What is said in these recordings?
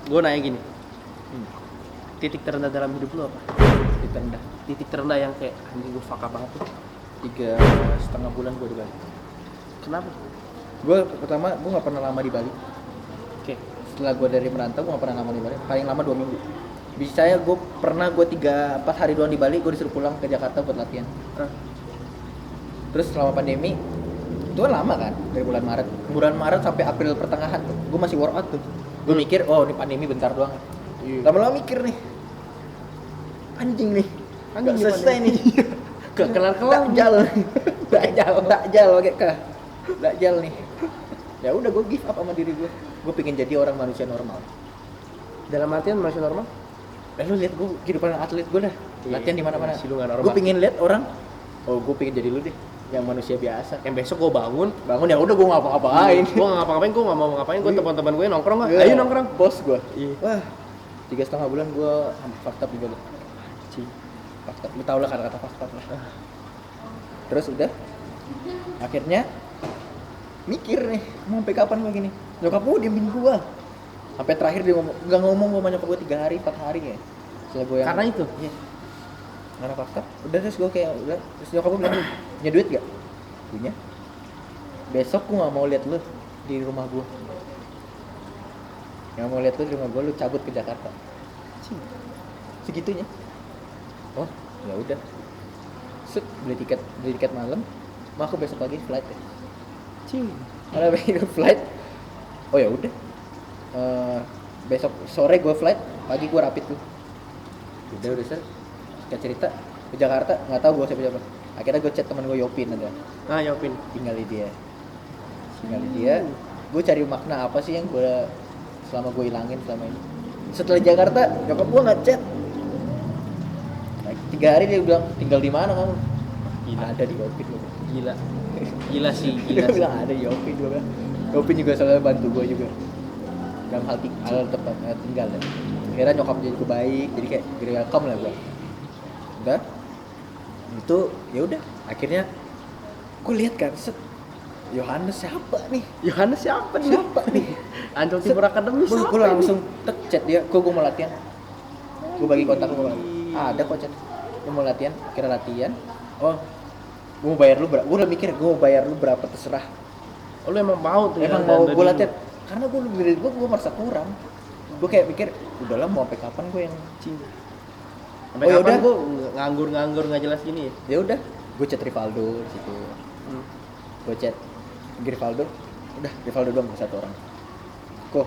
Gue nanya gini, titik terendah dalam hidup lu apa? Titik terendah Titik terendah yang kayak anjing gue fuck up banget tuh. 3,5 bulan gue di Bali. Kenapa? Gue pertama gue nggak pernah lama di Bali. Oke. Setelah gue dari merantau gue nggak pernah lama di Bali. Paling lama 2 minggu. Bisa ya gue pernah 3-4 hari doang di Bali. Gue disuruh pulang ke Jakarta buat latihan. Terus selama pandemi itu kan lama kan, dari bulan Maret sampai April pertengahan tuh gue masih workout tuh. Gue mikir oh ini pandemi bentar doang. Lama-lama mikir nih, anjing nih nggak selesai nih. Gak kelar-kelar. Dakjal kayak dakjal nih. Ya udah gue give up sama diri gue. Gue pengen jadi orang manusia normal. Dalam artian manusia normal? Lu lihat gue kehidupan atlet gue dah. Latihan di mana-mana. Si lu nggak normal. Gue pengen lihat orang. Oh gue pengen jadi lu deh, yang manusia biasa. Yang besok gue bangun Ya udah gue ngapa-ngapain. gue nggak ngapa-ngapain, gue nggak mau ngapain, gue teman-teman gue nongkrong nggak? Ayo nongkrong. Bos gue. Iya. Wah, 3,5 bulan gue fucked up juga. Fucked up. Lu tau lah kata-kata fucked up lah. Terus udah, akhirnya mikir nih, mau sampai kapan gue gini. Nyokap gue diemin gue. Sampai terakhir dia nggak ngomong gue sama nyokap gue 3 hari, 4 hari ya. Setelah gue yang Karena itu? Iya. Karena fucked up. Udah terus gue kayak udah. Terus nyokap gue bilang, punya duit gak? Punya. Besok gue nggak mau lihat lu di rumah gue. Nggak mau lihat lu di rumah gue, lu cabut ke Jakarta. Segitunya. Oh, ya udah. Beli tiket malam. Mau aku besok pagi flight ya. Malah besok flight. Oh ya udah. Besok sore gue flight, pagi gue rapid tuh. Udah sih. Kayak cerita ke Jakarta, nggak tahu gue siapa. Akhirnya gue chat teman gue Yopin ada. Yopin. Tinggal di dia. Gue cari makna apa sih yang gue selama gue hilangin selama ini. Setelah Jakarta, nyokap gue ngechat. 3 hari dia bilang, tinggal di mana kamu? Gila. Ada di Yopin. Gila sih. Dia bilang ada di Yopin juga. Yopin juga selalu bantu gue juga. Dalam hal tempat tinggal ya. Akhirnya nyokap jadi juga baik, jadi kayak welcome lah gue. Udah. Itu ya udah. Akhirnya gue lihat kan, Yohanes siapa nih? Ancol Timur Academy siapa? Gue langsung chat dia, gue mau latihan. Gue bagi kontak gue. Ada kok chat. Gue mau latihan, kira latihan. Oh, gue mau bayar lu berapa? Gue udah mikir gue mau bayar lu berapa terserah. Oh, lu emang mau tuh? Emang mau gue latihan. Karena gue merasa kurang. Gue kayak mikir, udahlah mau sampai kapan gue yang cinta. Sampai kapan gue nganggur nggak jelas gini ya? Ya udah, gue chat Rivaldo di situ. Gue chat Rivaldo, udah Rivaldo doang satu orang. Kok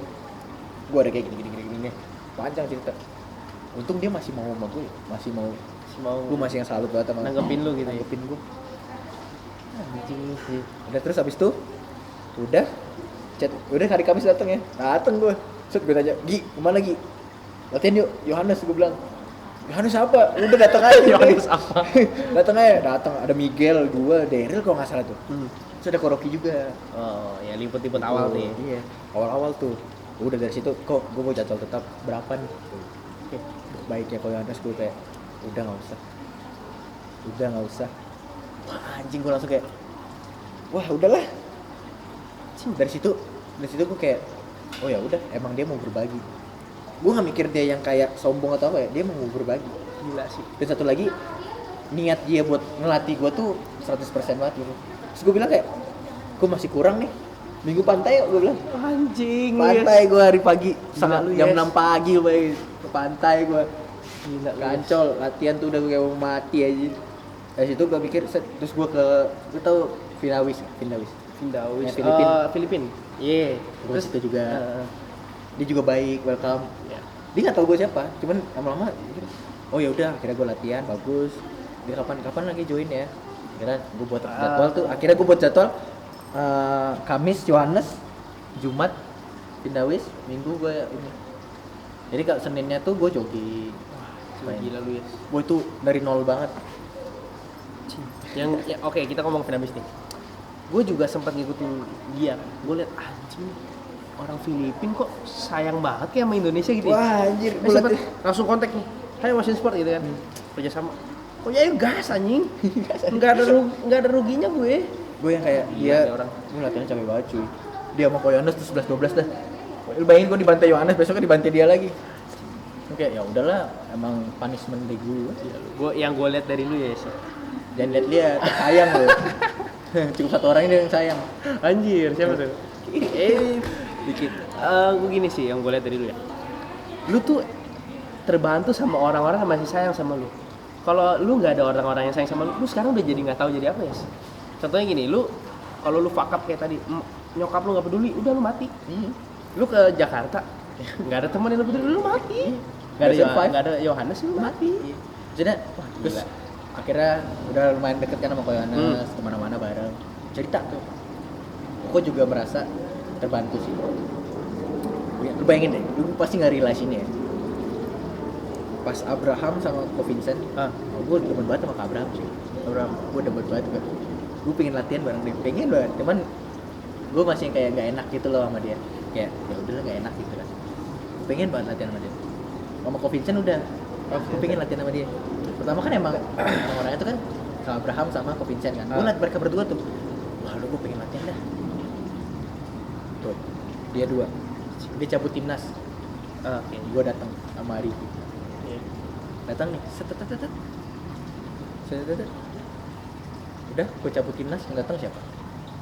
gue ada kayak gini. Panjang cerita. Untung dia masih mau sama gue, masih mau. Gue masih yang salut banget sama. Nanggepin lu gitu. Nanggepin gue. Anjing sih. Udah terus abis itu, udah chat, udah hari Kamis datang ya. Datang gue. Set gue tanya, Gi, kemana Gi? Latihan yuk, Yohanes gue bilang. Yohanes apa? Udah datang aja. Yohanes apa? Datang ada Miguel, gue, Daryl kalau nggak salah tuh. Terus ada Koroki juga. Oh, ya liput-liput awal nih. Iya, awal-awal tuh. Udah dari situ, kok gue mau jadwal tetap berapa nih? Oke, baiknya kalau Yohanes gue kayak, udah nggak usah. Wah anjing, gue langsung kayak, wah udahlah. Dari situ gue kayak, oh ya udah, emang dia mau berbagi. Gue nggak mikir dia yang kayak sombong atau apa ya, dia mau berbagi. Gila sih. Dan satu lagi, niat dia buat ngelatih gue tuh 100% banget gitu. Terus gue bilang kayak, gue masih kurang nih. Minggu pantai yuk, gue bilang. Anjing. Pantai gue hari pagi, jam 6 yes. pagi gue ke pantai gue. Gila. Kancol, latihan tuh udah kayak mau mati aja. Dari situ gue pikir, terus gue gue tau Vindawis. Filipin. Iya. Terus itu juga. Dia juga baik, welcome. Yeah. Dia nggak tahu gue siapa, cuman lama-lama oh ya udah, akhirnya gue latihan bagus. Dia kapan lagi join ya? Akhirnya gue buat jadwal tuh. Akhirnya gue buat jadwal Kamis Yohanes, Jumat Vindawis, Minggu gue ini. Jadi kalau Seninnya tuh gue jogging. Gila lu ya. Gue tuh dari nol banget. Oke, kita ngomong Vindawis nih. Gue juga sempat ngikutin dia. Gue liat anjing, orang Filipin kok sayang banget kayak sama Indonesia gitu. Wah anjir, gue langsung kontak nih. Hai Wasin Sport gitu kan. Kerja sama. Oh ya gas anjing. Enggak ada ruginya gue. Gue yang kayak dia orang gue latihannya capek banget cuy. Dia sama Koyones tuh 11-12 dah. Lu bayangin gue dibantai Yohanes, besoknya dibantai dia lagi. Oke, ya udahlah, emang punishment dari gue. Yang gue lihat dari lu ya sih. Jangan lihat-lihat, sayang lu. Cukup satu orang ini yang sayang. Anjir, siapa tuh? Dikit. Gue gini sih yang gue lihat dari lu ya. Lu tuh terbantu sama orang-orang yang masih sayang sama lu. Kalau lu nggak ada orang-orang yang sayang sama lu, lu sekarang udah jadi nggak tahu jadi apa ya. Contohnya gini, lu kalau lu fuck up kayak tadi, nyokap lu nggak peduli, udah lu mati. Lu ke Jakarta, nggak ada teman yang lu peduli, lu mati. Nggak ada Yohanes, lu mati. Jadi, terus akhirnya udah lumayan deket kan sama Ko Yohanes, kemana-mana bareng. Cerita tuh. Aku juga merasa terbantu sih. Lu bayangin deh, lu pasti nggak realize ini ya. Pas Abraham sama Ko Vincent, gue demen banget sama Kak Abraham sih. Gue demen banget gue. Gue pengen latihan bareng dia, pengen banget. Cuman gue masih kayak gak enak gitu loh sama dia. Kayak ya udahlah gak enak gitu kan. Gue pengen banget latihan sama dia. Sama Ko Vincent udah, gue pengen latihan sama dia. Pertama kan emang orang-orangnya tuh kan sama Abraham sama Ko Vincent kan. Gue liat mereka berdua tuh, wah lu gue pengen latihan dah. Tuh, dia dua, dia cabut timnas. Oke. Gue datang sama Riki. Datang nih, setetet. Udah, gue cabut timnas, yang datang siapa?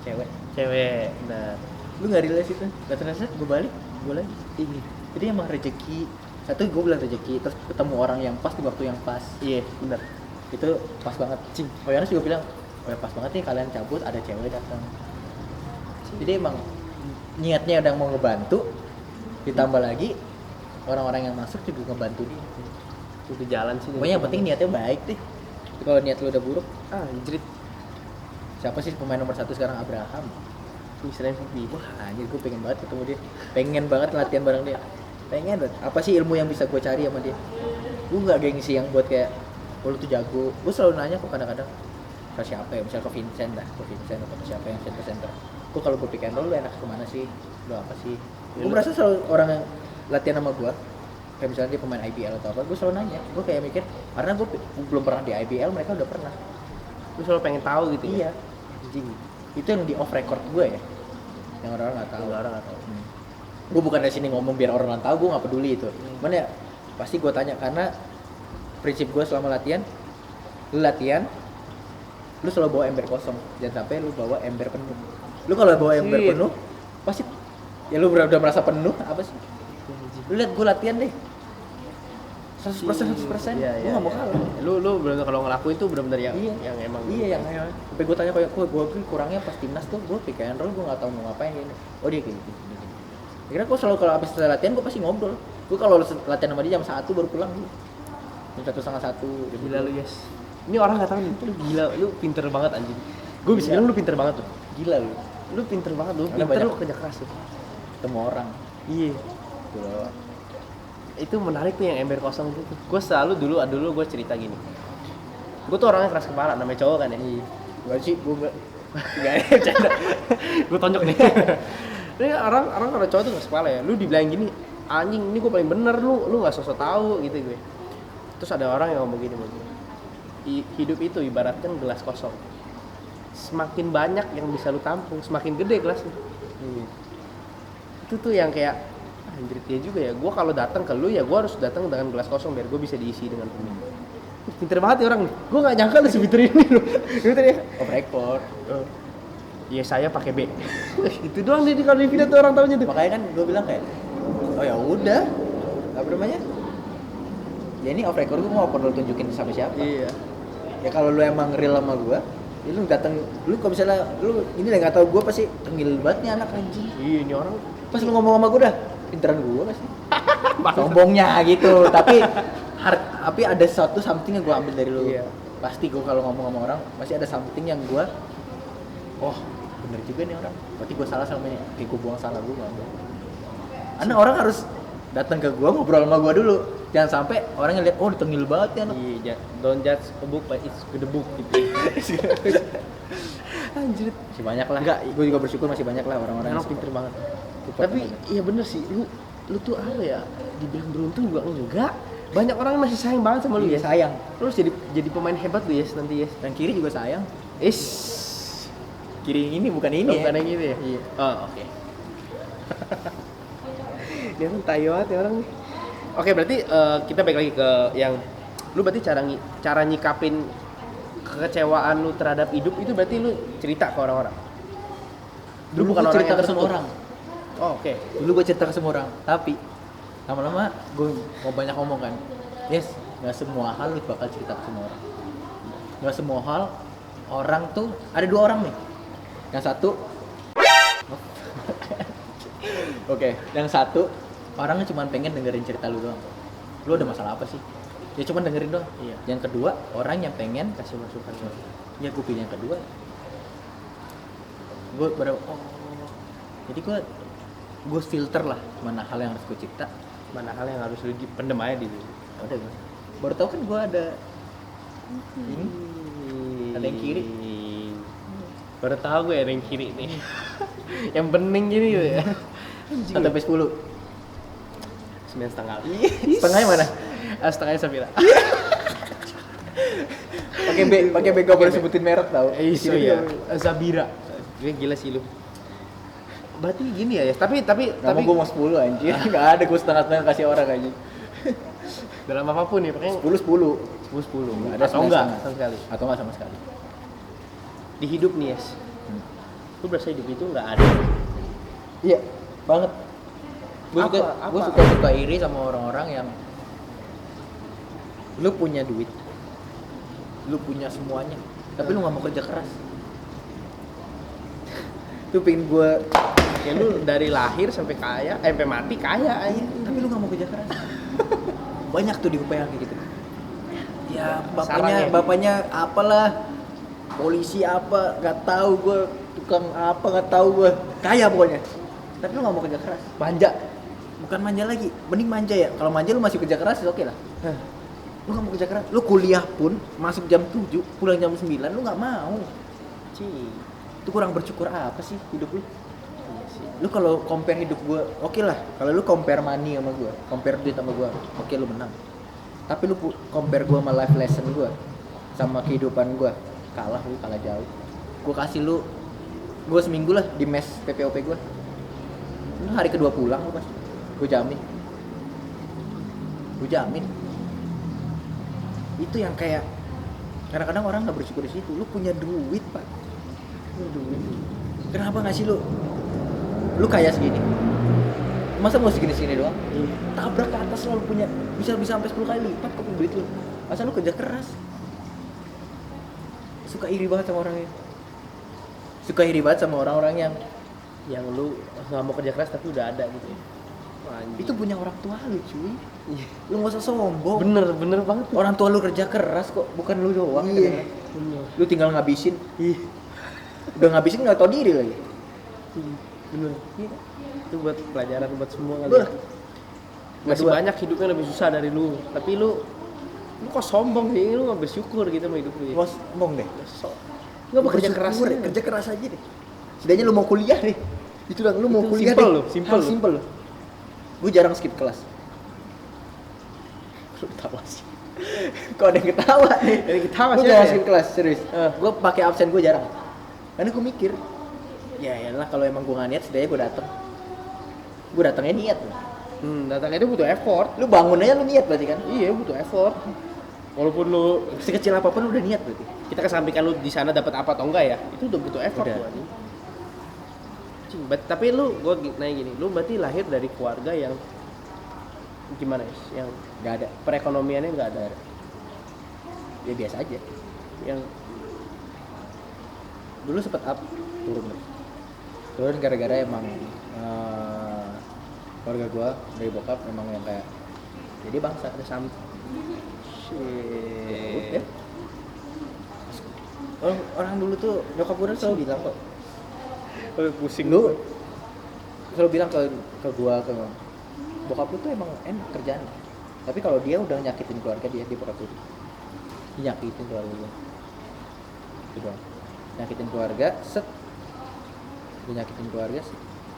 Cewek. Nah, Lu nggak realize itu? Datang set, gue balik, gue lagi. Jadi emang rezeki. Satu gue bilang rezeki, terus ketemu orang yang pas di waktu yang pas. iya, benar. Itu pas banget. Oh Yohanes juga bilang, oh ya pas banget nih kalian cabut, ada cewek datang. Jadi emang niatnya udah mau ngebantu, ditambah lagi orang-orang yang masuk juga ngebantu dia. Udah jalan sih. Pokoknya yang penting niatnya baik deh. Kalau niat lu udah buruk, anjrit. siapa sih pemain nomor 1 sekarang? Abraham. Misalnya MVP. Wah anjir, gue pengen banget ketemu dia. Pengen banget latihan bareng dia. Pengen banget. Apa sih ilmu yang bisa gue cari sama dia? Gue gak gengsi yang buat kayak, oh lu tuh jago. Gue selalu nanya kok kadang-kadang ke siapa ya, misalnya ke Vincent atau ke siapa yang center. Gue kalau gue pick and roll, lu enak kemana sih? Lu apa sih? Gue merasa selalu orang yang latihan sama gue, kayak misalnya dia pemain IBL atau apa, gue selalu nanya. Gue kayak mikir, karena gue belum pernah di IBL, mereka udah pernah. Lu selalu pengen tahu gitu ya? Iya. Anjing. Itu yang di off record gue ya, yang orang nggak tahu. Orang nggak tahu. Gue bukan dari sini ngomong biar orang tahu, gue nggak peduli itu. Cuman ya pasti gue tanya, karena prinsip gue selama latihan, lu latihan, lu selalu bawa ember kosong, jangan sampai lu bawa ember penuh. Lu kalau bawa ember penuh, pasti ya lu udah merasa penuh apa sih? Lu lihat gue latihan deh, 100%, Iya, gue nggak mau kalah. Lu benar kalau ngelakuin tuh benar-benar yang emang. Iya, yang sampai gue tanya kayak gue kurangnya pas timnas tuh, gue pick and roll, gue nggak tahu mau ngapain ini. Oh dia kayak gitu. Kira gue selalu kalau habis latihan gue pasti ngobrol. Gue kalau latihan sama dia jam 1 baru pulang gitu. Jam 1:30. Gila lu, Yes. Ini orang nggak tahu nih, lu gila, lu pinter banget anjing. Gue bisa bilang lu pinter banget tuh. Gila lu. Lu pinter banget, lu Karena pinter, banyak- lu kerja keras tuh. Ketemu orang. Iya. Gila. Itu menarik tuh yang ember kosong gitu. Gue selalu dulu gue cerita gini. Gue tuh orangnya keras kepala, namanya cowok kan ya. Gak sih, gue gak. Gak ada bercanda. Gue tonjok nih. Ini orang kalau cowok tuh keras kepala ya. Lu dibilang gini, anjing ini gue paling bener, lu nggak sosok tahu gitu gue. Terus ada orang yang ngomong gini begini. Hidup itu ibaratkan gelas kosong. Semakin banyak yang bisa lu tampung, semakin gede gelasnya. Itu tuh yang kayak anjir dia juga ya. Gue kalau datang ke lu ya gue harus datang dengan gelas kosong biar gue bisa diisi dengan penuh. Pinter banget ya orang nih. Gue nggak nyangka lu sepinter ini lu. Gitu ya. Off record. Iya saya pakai B. Itu doang dia kalau di video tuh orang tahunya tuh. Makanya kan gue bilang kayak, oh ya udah, apa namanya? Ya ini off record gue nggak perlu tunjukin sama siapa. Iya. Ya kalau lu emang real sama gue, ya lu datang, lu kalau misalnya lu ini udah nggak tahu gue pasti tengil banget nih anak anjing. Iya ini orang. Pas lu ngomong sama gue dah, pinteran gue pasti. Sombongnya gitu, tapi ada satu something yang gue ambil dari lu. Iya. Pasti gue kalau ngomong sama orang, pasti ada something yang gue, oh bener juga nih orang. Berarti gue salah sama ini, kayak gue buang salah gue nggak. Karena orang harus datang ke gue ngobrol sama gue dulu. Jangan sampai orang ngeliat, oh ditengil banget ya anak. Iya, don't judge a book by its the book gitu. Anjir. Masih banyak lah. Enggak, Gue juga bersyukur masih banyak lah orang-orang orang yang pinter banget. support Tapi sama gue. iya bener sih, lu tuh apa ya? Dibilang beruntung juga enggak. Banyak orang yang masih sayang banget sama lu Iya, ya. sayang. Terus jadi pemain hebat lu ya nanti ya. Dan kiri juga sayang. Kiri yang ini bukan ini Oh, ya? bukan yang ini ya? Iya. Oh, oke. Dia kan tai banget ya orang nih. Oke, berarti kita balik lagi ke yang lu berarti cara nyikapin kekecewaan lu terhadap hidup itu berarti lu cerita ke orang-orang. Lu Dulu bukan gua orang cerita yang ke semua tertutup. orang. Oh, oke. Dulu gue cerita ke semua orang, tapi lama-lama gue mau banyak ngomong kan. Yes, nggak semua hal lu bakal cerita ke semua orang. Nggak semua hal orang tuh ada dua orang nih. Yang satu, oke, yang satu orangnya cuma pengen dengerin cerita lu doang. Lu ada masalah apa sih? Ya cuma dengerin doang. Iya. Yang kedua, orang yang pengen Kasih masukan. ya gue pilih yang kedua. Gue baru jadi gue filter lah mana hal yang harus gue cerita, Mana hal yang harus lu pendem aja di udah gue baru tahu kan gue ada ini ada yang kiri. Baru tahu gue ada yang kiri nih. Yang bening gini gitu ya. 1 sampai 10. 9,5. Setengahnya mana? Setengahnya Safira. Pakai B gak boleh sebutin merek tau. Iso ya. Zabira. Gue gila sih lu. Berarti gini ya, tapi Mau gue mau 10 anjir. Enggak ada gue setengah-setengah kasih orang aja. dalam apapun nih, pokoknya 10 10. Nggak ada Atau enggak setengah-setengah. sama sekali. Atau enggak sama sekali. Di hidup nih, Yes. Lu berasa hidup itu enggak ada. Iya, banget. Gue Apa? suka iri sama orang-orang yang lu punya duit, lu punya semuanya, tapi lu nggak mau kerja keras. Itu pengen gue, Ya lu dari lahir sampai kaya, sampai mati kaya aja. tapi lu nggak mau kerja keras. Banyak tuh di UPH kayak gitu. Ya Sarangnya. bapaknya apalah, polisi apa, nggak tahu gue, tukang apa nggak tahu gue, kaya pokoknya. Tapi lu nggak mau kerja keras. Manja. Bukan manja lagi, mending manja ya. Kalau manja lu masih kerja keras, oke lah. Lu gak mau kerja keras, lu kuliah pun masuk jam 7, pulang jam 9, lu gak mau. Cih. Itu kurang bersyukur apa sih hidup lu? Iya sih. Lu kalau compare hidup gua, oke lah. Kalau lu compare money sama gua, compare duit sama gua, oke lu menang. Tapi lu compare gua sama life lesson gua, sama kehidupan gua, kalah jauh. Gua kasih lu, gua seminggu lah di mes PPOP gua. Lu hari kedua pulang lu pasti. Gua jamin. Itu yang kayak kadang-kadang orang nggak bersyukur di situ. Lu punya duit, Pak. Kenapa nggak sih lu kaya segini, masa mau segini doang? Tabrak ke atas lu punya bisa sampai 10 kali lipat kok duit lu. Masa lu kerja keras? Suka iri banget sama orang-orang Yang lu nggak mau kerja keras tapi udah ada gitu. Anjing. itu punya orang tua lu, cuy. Lu nggak usah sombong. Bener banget tuh. Orang tua lu kerja keras kok, bukan lu doang. Iya. Bener. Lu tinggal ngabisin. Ih, Udah ngabisin nggak tau diri lagi. bener. Iya. Itu buat pelajaran buat semua kali. Bah. Masih Kedua. banyak hidupnya lebih susah dari lu, tapi lu kok sombong sih, lu nggak bersyukur gitu sama hidup lu. Ya? Bos, ngomong deh. Nggak bekerja keras Bersyukur deh, kerja keras aja deh. Setidaknya lu mau kuliah deh. Itu lah, lu mau Itu kuliah simple deh. loh, simple loh. Simple loh. Gue jarang skip kelas. Lu tahu sih. Kok ada yang ketawa nih? Ada yang ketawa Gue sih, jarang ya? skip kelas, serius. Eh. Gue pakai absen gue jarang. Karena gue mikir, ya lah kalau emang gue nggak niat, setidaknya gue datang. Gue datangnya niat loh. Datangnya itu butuh effort. Lu bangun aja lu niat berarti kan? Iya, butuh effort. Walaupun lu Sekecil apapun udah niat berarti. kita kesampingkan lu di sana dapat apa atau enggak ya, itu udah butuh effort Udah. gua nih. Tapi lu, gua nanya gini, lu berarti lahir dari keluarga yang gimana ya? Yang Nggak ada. perekonomiannya nggak ada, Ya biasa aja. yang Dulu sempet up, turun gara-gara emang keluarga gua dari bokap memang yang kayak jadi bangsa ada sam. ya. Orang dulu tuh nyokap gua selalu bilang kok, Pusing lu selalu bilang ke gua, ke bokap lu tuh emang enak kerjaan, tapi kalau dia udah nyakitin keluarga dia bakal turun. Nyakitin keluarga gua itu doang. Nyakitin keluarga dia nyakitin keluarga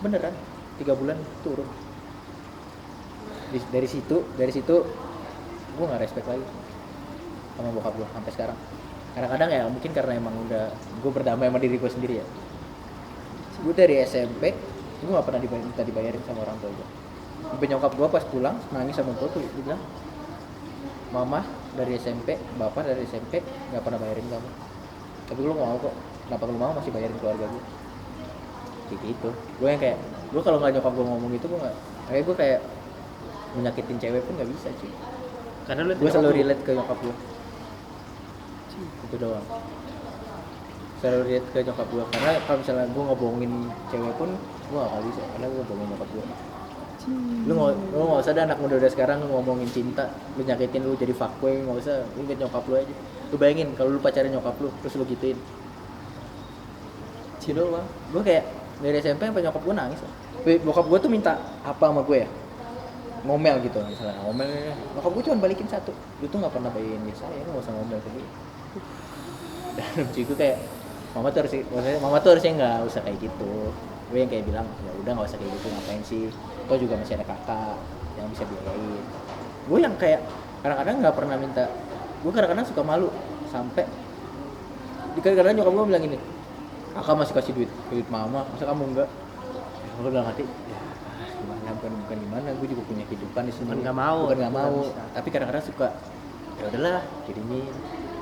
beneran 3 bulan turun. Dari situ gue nggak respect lagi sama bokap gue sampai sekarang. Kadang-kadang ya mungkin karena emang udah gue berdamai sama diri gue sendiri ya. Gue dari SMP gue nggak pernah minta dibayarin sama orang tua gue. Sampai nyokap gue pas pulang nangis sama gue tuh, dia bilang mama dari SMP, bapak dari SMP nggak pernah bayarin kamu, tapi lu mau kok, kenapa lu mau masih bayarin keluarga gue, kayak gitu. Gue yang kayak, gue kalau nggak nyokap gue ngomong gitu gue nggak, kayak gue kayak menyakitin cewek pun nggak bisa cuy, Karena lu gue selalu relate ke nyokap gue, itu doang, selalu relate ke nyokap gue. Karena kalau misalnya gue ngebohongin cewek pun gue gak bisa, karena gue ngebohongin nyokap gue. Lu nggak usah ada anak muda udah sekarang ngomongin cinta, lu nyakitin lu jadi fuckboy, nggak usah, lu inget nyokap lu aja. Lu bayangin kalau lu pacarin nyokap lu terus lu gituin, gitu doang. Gue kayak dari SMP sampai nyokap gue nangis. Bokap gue tuh minta apa sama gue ya, ngomel gitu misalnya, ngomel, nyokap gue cuma balikin satu, lu tuh nggak pernah bayarin dia saya, lu nggak usah ngomel ke dia. Dan lucu gue kayak mama tuh harusnya nggak usah kayak gitu. Gue yang kayak bilang ya udah nggak usah kayak gitu, ngapain sih, kau juga masih ada kakak yang bisa biayain. Gue yang kayak kadang-kadang nggak pernah minta, gue kadang-kadang suka malu sampai kadang-kadang nyokap gue bilang gini, kakak masih kasih duit mama, masa kamu enggak? Ya, gue bilang hati ya gimana, bukan gimana, gue juga punya kehidupan di sini, bukan nggak mau, tapi kadang-kadang suka ya udahlah kirimin.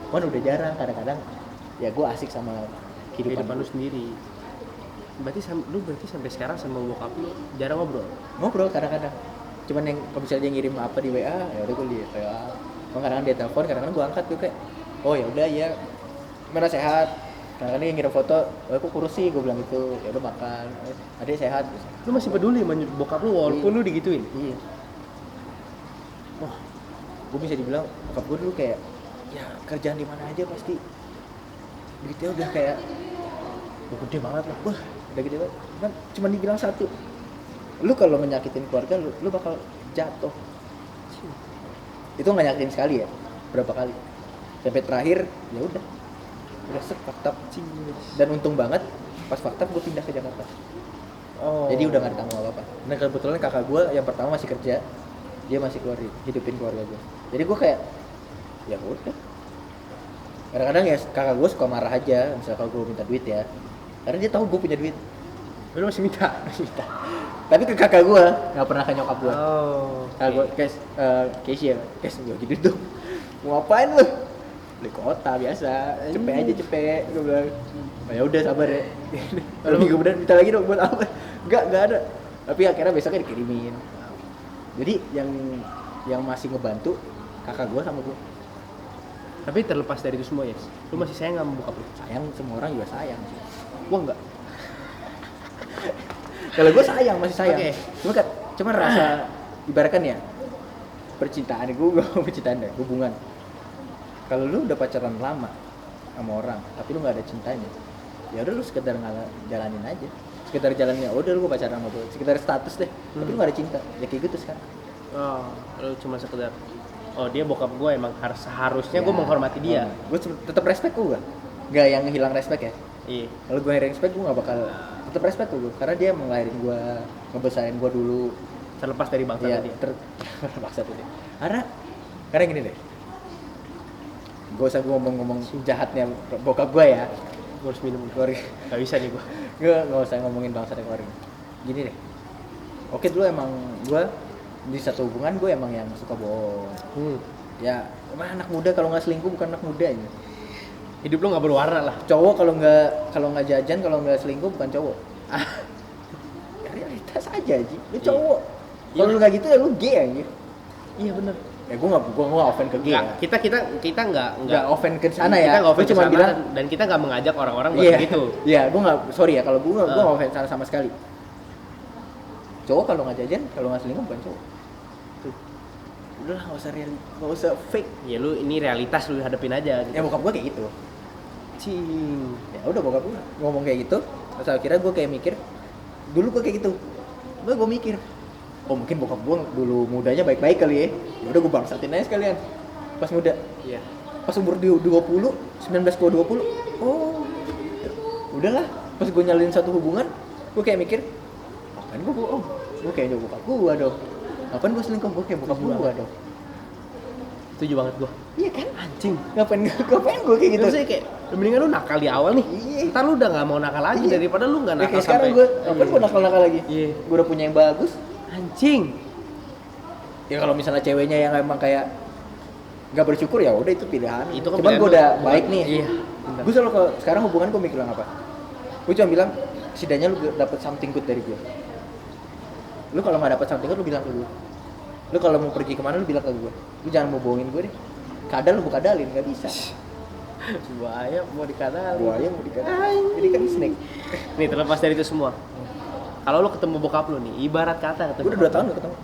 Kan udah jarang, kadang-kadang ya gue asik sama kehidupan lu sendiri. Berarti lu sampai sekarang sama bokap lu jarang ngobrol kadang-kadang, cuman yang kalau misalnya dia ngirim apa di WA ya udah gue lihat WA. Kadang-kadang dia telepon, kadang-kadang gue angkat, gue kayak oh ya udah ya gimana, sehat. Kadang-kadang dia ngirim foto, oh aku kurus sih, gue bilang gitu, ya udah makan, adik sehat. Lu masih peduli sama bokap lu walaupun lu digituin? Iya. Wah, gue bisa dibilang bokap gue dulu kayak ya kerjaan di mana aja pasti duitnya udah kayak udah gede banget lah, wah udah gede banget. Kan cuma dibilang satu, lu kalau menyakitin keluarga lu bakal jatuh. Itu nggak nyakitin sekali ya, berapa kali, sampai terakhir ya udah fakta. Dan untung banget pas fakta gue pindah ke Jakarta. Jadi udah nggak ditanggung apa-apa. Nah kebetulan kakak gue yang pertama masih kerja, dia masih hidupin keluarga gue. Jadi gue kayak ya udah. Kadang-kadang ya kakak gue suka marah aja misalnya kalau gue minta duit ya, karena dia tahu gue punya duit. Lu masih minta? Tapi ke kakak gue, nggak pernah ke nyokap gue. Kakak gue, Casey ya, gue gitu tuh, mau ngapain lu? Beli kota biasa, cepet. Gue bilang, oh, ya udah sabar ya. Kalau minggu kemudian minta lagi dong, buat apa? Nggak ada. Tapi akhirnya besoknya dikirimin. Jadi yang masih ngebantu kakak gue sama gue. Tapi terlepas dari itu semua ya, lu masih sayang sama bokap lu? Sayang, semua orang juga sayang sih. Gua enggak. Kalau gue sayang, masih sayang. Okay. Cuma rasa ibaratkan ya percintaan deh, hubungan. Kalau lu udah pacaran lama sama orang, tapi lu nggak ada cintanya, ya udah lu sekedar jalanin aja. Sekedar jalannya, udah lu pacaran sama gue, sekedar status deh, tapi lu nggak ada cinta, ya kayak gitu sekarang. Oh, lu cuma sekedar dia bokap gue, emang seharusnya ya, gue menghormati dia. Gue tetap respect gue, nggak yang hilang respect ya. Iya. Kalau gue yang respect, gue nggak bakal tetap respect gue, karena dia ngelahirin gue, ngebesarin gue dulu. Terlepas dari bangsa ya, tadi. Terlepas tadi. Karena gini deh, gak usah gue ngomong jahatnya bokap gue ya. Gue harus minum keluarga. Gak bisa nih gue. Gak usah ngomongin bangsa dan keluarga. Gini deh, oke dulu emang gue di satu hubungan gue emang yang suka bohong. Ya, emang anak muda kalau nggak selingkuh bukan anak muda ini. Hidup lo nggak berwarna lah. Cowok kalau nggak jajan, kalau nggak selingkuh bukan cowok. Ya, realitas aja Ji. Lu cowok. Kalau lu nggak gitu ya lu gay aja. Iya benar. Ya gue nggak offend ke gay. Kita nggak offend ke sana ya. Kita nggak offend cuma bilang, dan kita nggak mengajak orang-orang buat begitu. Iya, gue nggak, sorry ya kalau gue nggak offend sana sama sekali. Cowok kalau nggak jajan, kalau nggak selingkuh bukan cowok. Udah nggak usah fake. Ya lu ini realitas lu hadapin aja. Gitu. Ya bokap gue kayak gitu. Ya udah bokap gue ngomong kayak gitu. Terus akhirnya gue kayak mikir, dulu gue kayak gitu. Gue mikir, oh mungkin bokap gue dulu mudanya baik-baik kali ya. Ya udah gue bangsatin aja sekalian. Pas muda. Iya. Pas umur 20, 19 ke 20. Oh. Udahlah, pas gue nyalin satu hubungan, gue kayak mikir, apaan gue bohong? Gue kayak bokap gue dong. Apaan gue selingkuh? Gue kayak bokap gue dong. Setuju banget gue. Iya kan? Anjing. Ngapain gue kayak gitu? Maksudnya kayak mendingan lu nakal di awal nih. Iya. Ntar lu udah nggak mau nakal lagi daripada lu nggak nakal kayak sekarang gue, sampai. gue nakal lagi. Iya. Gue udah punya yang bagus. Anjing. Ya kalau misalnya ceweknya yang emang kayak nggak bersyukur ya udah itu pilihan. Itu kan Cuman pilihan gue lu. udah baik nih. Iya, bener. Gue selalu kalau sekarang hubungan gue mikir bilang apa? Gue cuma bilang setidaknya lu dapet something good dari gue. Lu kalau nggak dapet something good lu bilang ke gue. Lu kalau mau pergi kemana lu bilang ke gue. Lu jangan mau bohongin gue deh. Kadal lu mau kadalin nggak bisa. Buaya mau dikadalin. Buaya mau dikadalin. Ini kan snake. Nih terlepas dari itu semua. Kalau lu ketemu bokap lu nih, ibarat kata ketemu. Gue udah 2 tahun gak ketemu.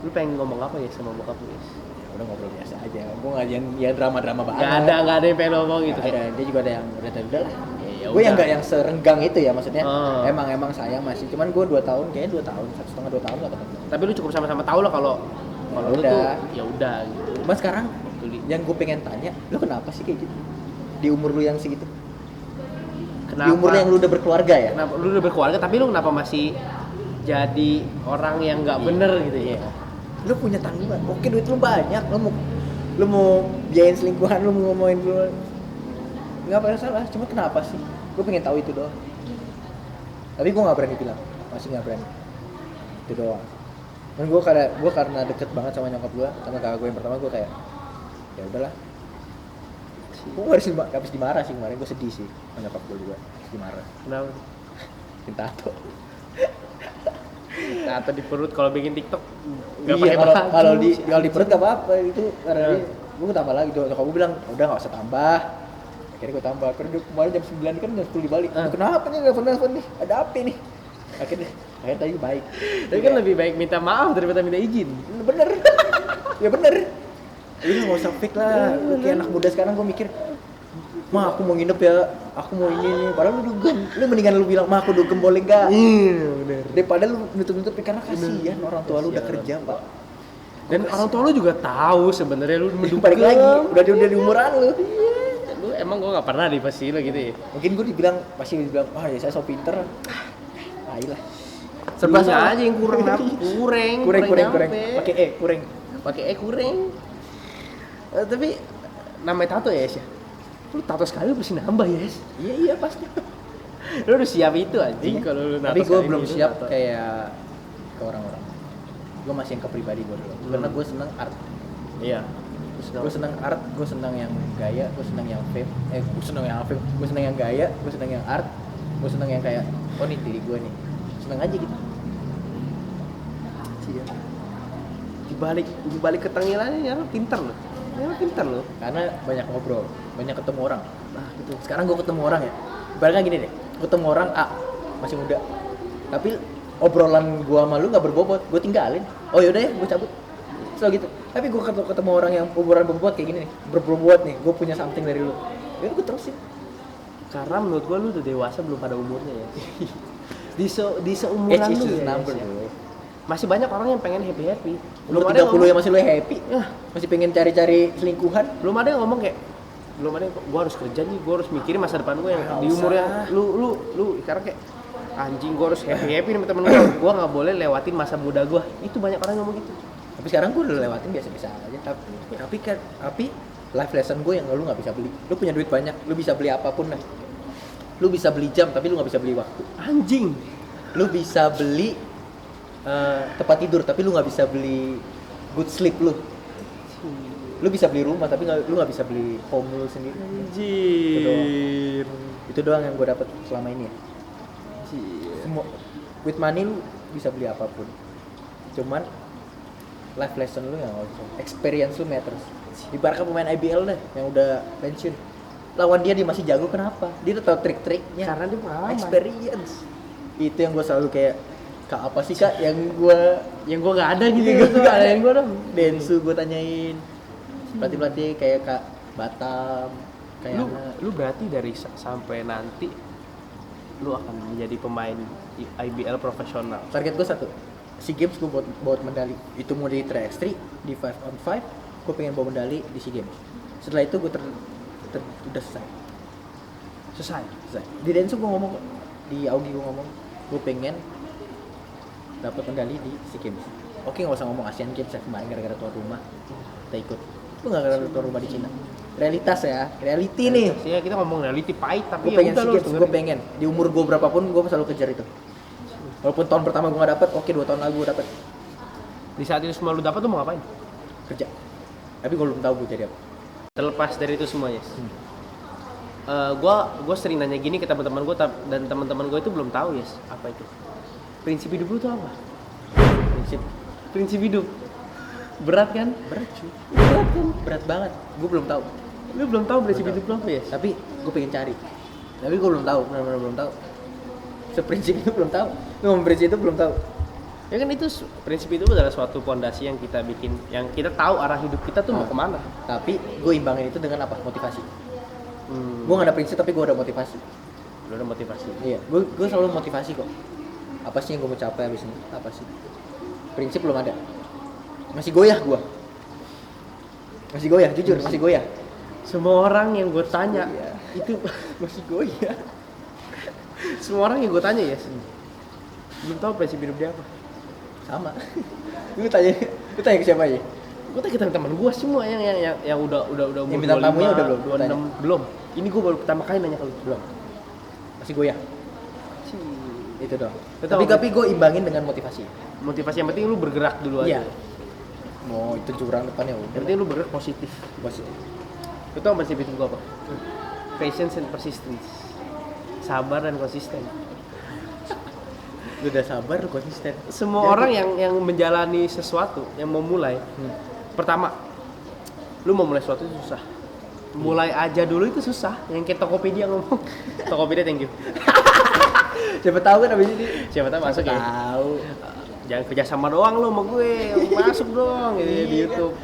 Lu pengen ngomong apa ya sama bokap lu? Yes? Udah ngobrol biasa aja. Gue nggak yang drama-drama banget. Gak ada yang pengen ngomong gitu. Ada, dia juga ada yang udah udah lah. Ya Gue yang udah. nggak yang serenggang itu ya maksudnya. Oh. Emang sayang masih. Cuman gue 2 tahun, kayaknya 2 tahun, 1,5 2 tahun lah ketemu. Tapi lu cukup sama-sama tahu lah kalau lu Udah. tuh ya udah gitu. Cuma sekarang Tuli. yang gue pengen tanya, lu kenapa sih kayak gitu? Di umur lu yang segitu? Kenapa? Di umur lu yang lu udah berkeluarga ya? Kenapa lu udah berkeluarga tapi lu kenapa masih jadi orang yang nggak bener gitu ya? Lu punya tanggungan. Oke, duit lu banyak, lu mau biayain selingkuhan, lu mau ngomongin lu nggak apa salah. Cuma kenapa sih? Gue pengen tahu itu doang. Tapi gue nggak berani bilang, masih nggak berani. Itu doang. Dan gue karena deket banget sama nyokap gue, sama kakak gue yang pertama, gue kayak ya udahlah. Gue habis dimarah sih kemarin, gue sedih sih sama nyokap gue juga, habis dimarah. Kenapa? Bikin tato. Atau di perut kalau bikin TikTok nggak Iya, pakai kalau baju. di perut gak apa-apa itu karena Iya. gue tambah lagi tuh. Nyokap gue bilang udah nggak usah tambah. Akhirnya gue tambah. Karena kemarin jam 9 kan jam 10 di Bali. Kenapa nih nggak pernah nih? Ada apa nih? Akhirnya tadi baik. Tapi kan lebih baik minta maaf daripada minta izin. Bener. Ya bener. Ini nggak usah fake lah. Lu kayak anak muda sekarang gue mikir, "Ma, aku mau nginep ya. Aku mau ini nih." Padahal lu dugem. Lu mendingan lu bilang, "Ma, aku dugem boleh enggak?" Iya, bener. Daripada lu nutup-nutupin karena kasihan orang tua lu udah kerja, Pak. Dan orang tua lu juga tahu sebenarnya lu mendukung. Balik lagi, udah di umuran lu. Lu emang gua nggak pernah di pasti lu gitu ya. Mungkin gue pasti dibilang, "Wah, ya saya so pinter." Ayolah. Serba salah. aja yang kurang Kurang. nyampe. Pakai kurang. Pakai kurang. Tapi namanya tato ya, Yes, ya. Lu tato sekali lu pasti nambah, Yes. Iya pasti. Lu udah siap itu anjing kalau lu nato. Tapi gue sekali belum gitu, siap tato. kayak ke orang-orang. Gue masih yang ke pribadi gue dulu. Karena gue seneng art. Iya. Gue seneng art, gue seneng yang gaya, gue seneng yang fame. Gue seneng yang fame. Gue seneng yang gaya, gue seneng yang art. Gue seneng yang kayak, oh nih diri gue nih. Seneng aja gitu. Iya. Di balik ketengilannya ya lu pinter lu. Ya lu pinter lu. Karena banyak ngobrol, banyak ketemu orang. Nah, gitu. Sekarang gue ketemu orang ya, ibaratnya gini deh, ketemu orang A, masih muda, tapi obrolan gue sama lu nggak berbobot, gue tinggalin. Oh yaudah ya, gue cabut. Selalu gitu. Tapi gue ketemu orang yang obrolan berbobot kayak gini nih, berbobot nih, gue punya something dari lu. Ya gue terusin. Karena menurut gua lu udah dewasa belum pada umurnya ya. di seumuran Age lu is ya. number, Yes, ya. bro. Masih banyak orang yang pengen happy. Belum 30 ya masih lu happy, masih pengen cari-cari selingkuhan. Belum ada yang ngomong kayak gua harus kerja nih, gua harus mikirin masa depan gua yang Nggak di umur usah. yang lu sekarang kayak anjing gua harus happy nih sama temen gua nggak boleh lewatin masa muda gua. Itu banyak orang yang ngomong gitu. Tapi sekarang gue udah lewatin biasa-biasa aja. Tapi life lesson gue yang lu nggak bisa beli. Lu punya duit banyak, lu bisa beli apapun lah. Lu bisa beli jam, tapi lu nggak bisa beli waktu. Anjing. Lu bisa beli tempat tidur, tapi lu nggak bisa beli good sleep lu. Lu bisa beli rumah, tapi lu nggak bisa beli home lu sendiri. Anjir. Itu doang yang gue dapat selama ini ya. Anjir. Semua with money lu bisa beli apapun. Cuman life lesson lu yang experience lu matters. Ibaratkan pemain IBL deh yang udah pensiun. Lawan dia masih jago, kenapa? Dia udah tahu trik-triknya. Karena dia pengalaman. Experience. Itu yang gue selalu kayak, Kak apa sih Kak yang gue nggak ada gitu nggak ada yang gua dong. Densu gue tanyain. Pelatih-pelatih kayak Kak Batam, kayak Lu berarti dari sampai nanti lu akan menjadi pemain IBL profesional. target gue satu. SEA Games gue bawa medali. Itu mau di 3x3, di 5on5, gue pengen bawa medali di SEA Games. Setelah itu gue udah selesai. Di Densu gue ngomong, di Augie gue ngomong, gue pengen dapat medali di SEA Games. Oke, nggak usah ngomong Asian Games ya, kemarin gara-gara tuan rumah kita ikut. Itu nggak gara-gara tuan rumah di Cina. Realitas ya, reality nih. Iya, kita ngomong reality pahit tapi Gue ya pengen udah SEA lu Games, gue pengen. Di umur gue berapapun gue selalu kejar itu. Walaupun tahun pertama gue nggak dapet, oke 2 tahun lagi gue dapet. Di saat itu semua lu dapat, lu mau ngapain? Kerja. Tapi gue belum tahu gue jadi apa. Terlepas dari itu semua, Yes. Gue sering nanya gini ke teman-teman gue, dan teman-teman gue itu belum tahu, Yes, apa itu. Prinsip hidup lu tuh apa? Prinsip hidup. Berat kan? Berat cuy. Berat kan? Berat banget. Gue belum tahu. Lu belum tahu prinsip Belum hidup lu apa, Yes? Tapi gue pengen cari. Tapi gue belum tahu, benar-benar belum tahu. Seprinsip itu belum tahu. Ngomong prinsip itu belum tahu. Ya kan itu prinsip itu adalah suatu fondasi yang kita bikin, yang kita tahu arah hidup kita tuh mau kemana. Tapi gue imbangin itu dengan apa? Motivasi. Gue gak ada prinsip tapi gue ada motivasi. Lu ada motivasi. Iya, gue selalu motivasi kok. Apa sih yang gue mau capai abis ini? Apa sih? Prinsip belum ada. Masih goyah gue. Masih goyah, jujur masih goyah. Semua orang yang gue tanya Iya. itu Masih goyah. semua orang yang gue tanya, Yes, belum tahu prinsip hidup dia apa. Sama. Lu tanya ke siapa ya? Gue tanya ke teman-teman gue semua yang udah umur Yang bintang tamunya udah belum? 26 belum. Ini gue baru pertama kali nanya ke lu. Belum. Masih goyah. Itu doang. Itu Tapi gue imbangin dengan motivasi. Motivasi yang penting lu bergerak dulu Iya. aja. Mau itu jurang depannya Yang udah. penting lu bergerak positif. Positif. Lu tau prinsip hidup gue apa? Patience and persistence. Sabar dan konsisten. Lu udah sabar, lu konsisten. Semua Ya, orang yang menjalani sesuatu, yang mau mulai, pertama, lu mau mulai sesuatu itu susah. Mulai aja dulu itu susah. Yang kayak Tokopedia ngomong. Tokopedia, thank you. Siapa tahu kan abis ini. Siapa tahu masuk ya. Tahu. Jangan kerjasama doang lo sama gue, masuk dong gitu ya, di YouTube.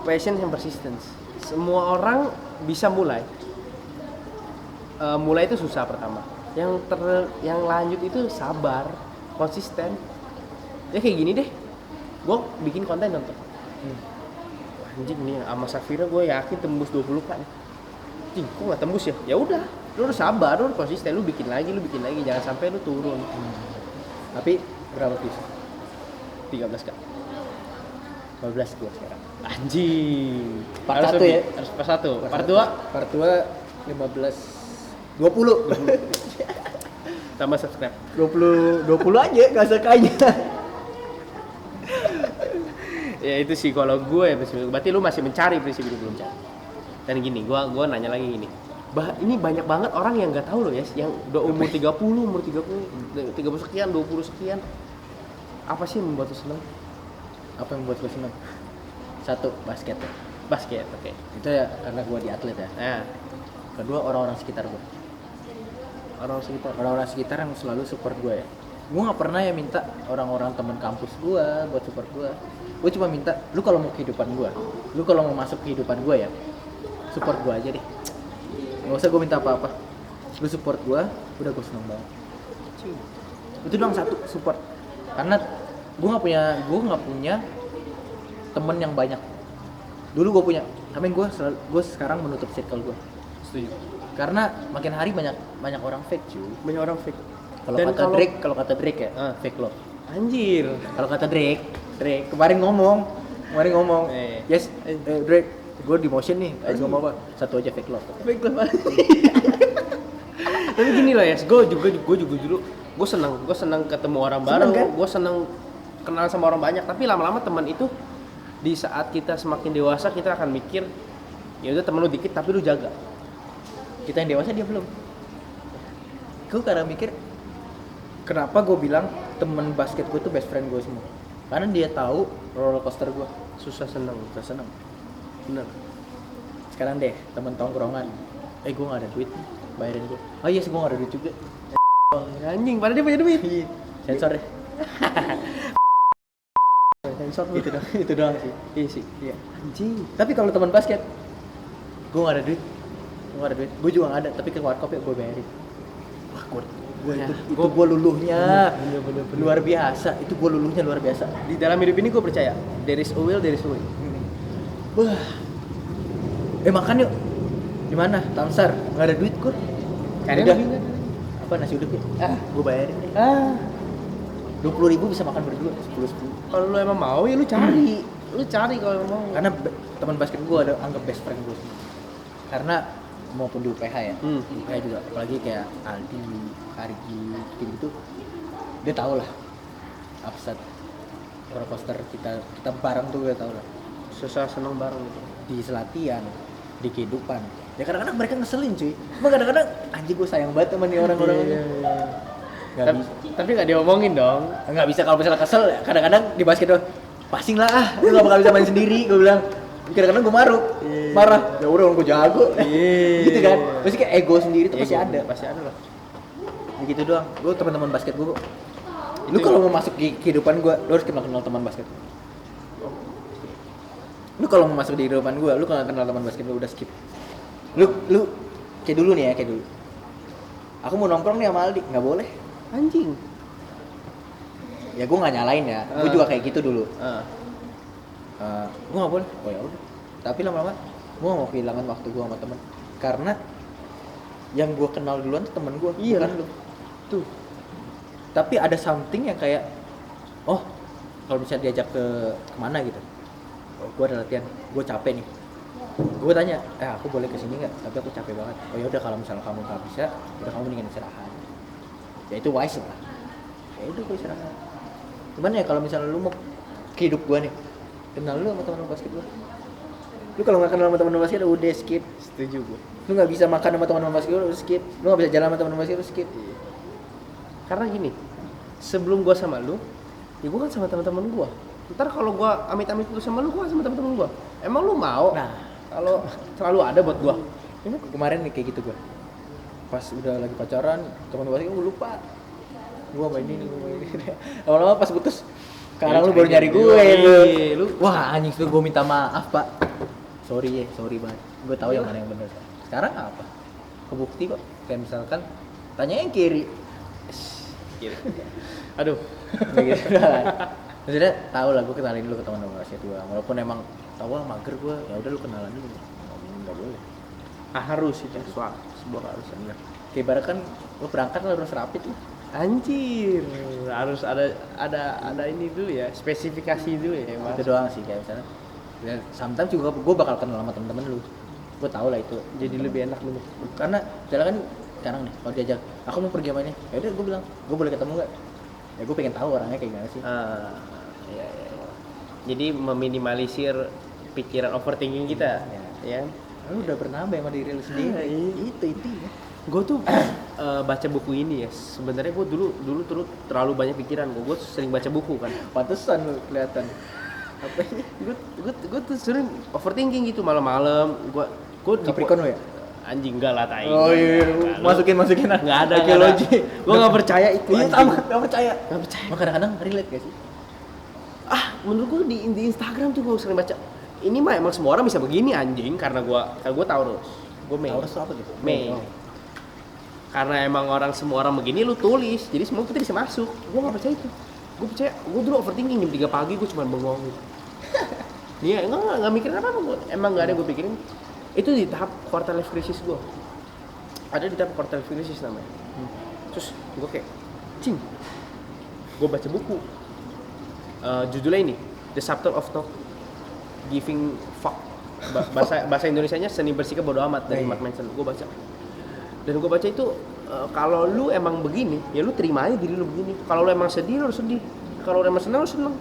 Passion and persistence. Semua orang bisa mulai. Mulai itu susah pertama. Yang lanjut itu sabar, konsisten. Ya kayak gini deh. Gue bikin konten nonton. Anjing nih sama Safira gue yakin tembus 20 kan. Anjing, kok nggak tembus ya? Ya udah, lu harus sabar, lu harus konsisten, lu bikin lagi, jangan sampai lu turun. Tapi berapa views? 13 kak. 15 gua sekarang. Anjing. Part Harus satu lebih. ya? Harus part 1. Part 2 Part 2 15 20 tambah subscribe. 20 aja gak usah kaya. Ya itu sih kalau gue ya prinsip hidup. Berarti lu masih mencari prinsip hidup belum cari. Dan gini, gue nanya lagi gini. Ini banyak banget orang yang nggak tahu loh ya, yang udah umur 30 sekian, 20 sekian. Apa sih yang membuat lu senang? Apa yang membuat gue seneng? Satu, basket ya. Basket, oke. Itu ya karena gue di atlet ya. Nah, Kedua, orang-orang sekitar gue. Orang-orang sekitar yang selalu support gue ya. Gue nggak pernah ya minta orang-orang teman kampus gue buat support gue. Gue cuma minta, lu kalau mau kehidupan gue, lu kalau mau masuk kehidupan gue ya, support gue aja deh. Nggak usah gue minta apa-apa. Lu support gue, udah gue seneng banget. Itu doang, satu, support. Karena gue nggak punya temen yang banyak. Dulu gue punya, tapi gue sekarang menutup circle gue. setuju. Karena makin hari banyak orang fake cuy. Banyak orang fake. Kalau Dan kata Drake ya, fake love. Anjir. Kalau kata Drake kemarin ngomong, yes, Drake, gue di motion nih, harus ngomong apa? Satu aja fake love. Fake love. Tapi gini lah ya, gue juga dulu gue senang ketemu orang baru, Seneng, kan? gue senang kenal sama orang banyak. Tapi lama-lama teman itu di saat kita semakin dewasa kita akan mikir, ya udah temen lu dikit tapi lu jaga. Kita yang dewasa dia belum. Gue karena mikir, kenapa gue bilang temen basket gue tuh best friend gue semua? Karena dia tahu roller coaster gue. Susah senang. Bener. Sekarang deh, temen tongkrongan. Gue gak ada duit, bayarin gue. Oh iya, gue gak ada duit juga. Anjing, padahal dia punya duit. Sensor deh. Sensor Itu doang sih. Iya sih. Iya. Anjing. Tapi kalau teman basket, gue gak ada duit. Gue juga gak ada, tapi ke warkop ya gue bayarin. Wah, gue luluhnya. Bener. Luar biasa. Itu gue luluhnya luar biasa. Di dalam hidup ini gue percaya, there is a will, there is a way. Wah. Makan yuk. Di mana? Tamsar. Gak ada duit gue. Cari Udah. lagi nggak? Apa nasi uduk ya? Gue bayarin deh. 20.000 bisa makan berdua, 10. Kalau lu emang mau ya lu cari. Lu cari kalau emang mau. Karena teman basket gue ada anggap best friend gue semua. Karena maupun di UPH ya, UPH juga, apalagi kayak Aldi, Argi, gitu, dia tau lah Absat, roller coaster kita bareng tuh gue tau lah. Susah seneng bareng gitu. Di selatian, di kehidupan. Ya kadang-kadang mereka ngeselin cuy. Cuma kadang-kadang anjing gue sayang banget sama nih orang-orang ini. Gak bisa. Tapi nggak diomongin dong. Nggak bisa kalau misalnya kesel. Kadang-kadang di basket doang. Passing lah ah, lu gak bakal bisa main sendiri. Gue bilang. Kadang-kadang gue marah. Ya udah gue jago. Gitu kan. Pasti kayak ego sendiri tuh pasti ada. Pasti ada lah. Ya gitu doang. Gue teman-teman basket gue. Lu kalau mau masuk di kehidupan gue, lu harus kenal teman basket. Lu kalau mau masuk di kehidupan gue, lu kalau kenal teman basket lu udah skip. Lu kayak dulu nih ya, kayak dulu. Aku mau nongkrong nih sama Aldi, nggak boleh. Anjing. Ya gue nggak nyalain ya, gue juga kayak gitu dulu. Gue nggak boleh. Oh ya udah. Tapi lama-lama gue nggak mau kehilangan waktu gue sama temen. Karena yang gue kenal duluan tuh temen gue, bukan lu. Tuh. Tapi ada something yang kayak, oh kalau bisa diajak ke kemana gitu. Oh, gue ada latihan, gue capek nih. Gue tanya, aku boleh kesini nggak? Tapi aku capek banget. Oh ya udah kalau misalnya kamu nggak bisa, udah kamu mendingan istirahat. Ya itu wise lah. Ya udah gue istirahat. Cuman ya kalau misalnya lu mau ke hidup gue nih, kenal lu sama teman basket lu. Lu kalau nggak kenal sama teman basket udah skip. Setuju gue. Lu nggak bisa makan sama teman basket lu skip. Lu nggak bisa jalan sama teman basket lu skip. Karena gini, sebelum gue sama lu, ya gue kan sama teman-teman gue. Ntar kalau gue amit-amit lu sama lu, gue sama teman-teman gue. Emang lu mau? Nah, kalau selalu ada buat gue. ini kemarin nih kayak gitu gue. Pas udah lagi pacaran, teman basket gue lupa. Gue main ini. Lama-lama pas putus, sekarang lu baru nyari gue. Lu. Wah anjing tuh gue minta maaf pak. Sorry banget. Gue tahu yang mana yang benar. Sekarang apa? Kebukti kok. Kayak misalkan tanya yang kiri. Aduh. Gitu. Maksudnya tahu lah gue kenalin dulu ke teman-teman basket gue. Walaupun emang tahu lah mager gue, ya udah lu kenalan dulu. Enggak boleh. Harus itu sebuah keharusan. Kayak ibarat kan lu berangkat lu harus rapid lu. Anjir, harus ada ini dulu ya, spesifikasi dulu ya, Mas. Itu doang sih kayak misalnya. Ya, sometimes juga gue bakal kenal sama teman-teman lu. Gue tahu lah itu. Jadi lebih enak dulu. Karena misalnya kan sekarang nih kalau diajak aku mau pergi sama ini, ya udah gue bilang gue boleh ketemu nggak? Ya gue pengen tahu orangnya kayak gimana sih. Iya. Jadi meminimalisir pikiran overthinking kita, ya. Lu udah bernambah sama diri lu sendiri. Itu ya. Gue tuh baca buku ini ya. Sebenarnya gue dulu terlalu banyak pikiran. Gue sering baca buku kan. Pantesan lu kelihatan. Apa ini? Gue tuh sering overthinking gitu malam-malam. Gue Capricorn lu ya? Anjing enggak lah tai. Oh iya, masukin Enggak ada arkeologi. Gue enggak percaya itu. Iya sama, enggak percaya. Enggak percaya. Kadang-kadang relate gak sih? Menurut gue di Instagram tuh gue sering baca. Ini mah emang semua orang bisa begini anjing karena gue Taurus. Gue Mei. Taurus apa gitu? Mei. Oh. Karena emang semua orang begini lu tulis. Jadi semua kita bisa masuk. Gue enggak percaya itu. Gue percaya, gue dulu overthinking jam 3 pagi gue cuma bengong gitu. Iya, enggak mikirin apa-apa gue. Emang enggak ada gue pikirin. Itu di tahap quarter life crisis gue. Ada di tahap quarter life crisis namanya. Terus gue kayak, cing. Gue baca buku. Judulnya ini, The Subtle of Not Giving Fuck. Bahasa Indonesianya Seni Bersikap Bodo Amat dari Mark Manson. Gue baca. Dan gue baca itu, kalau lu emang begini, ya lu terima aja diri lu begini. Kalau lu emang sedih, lu harus sedih. Kalau lu emang senang, lu senang.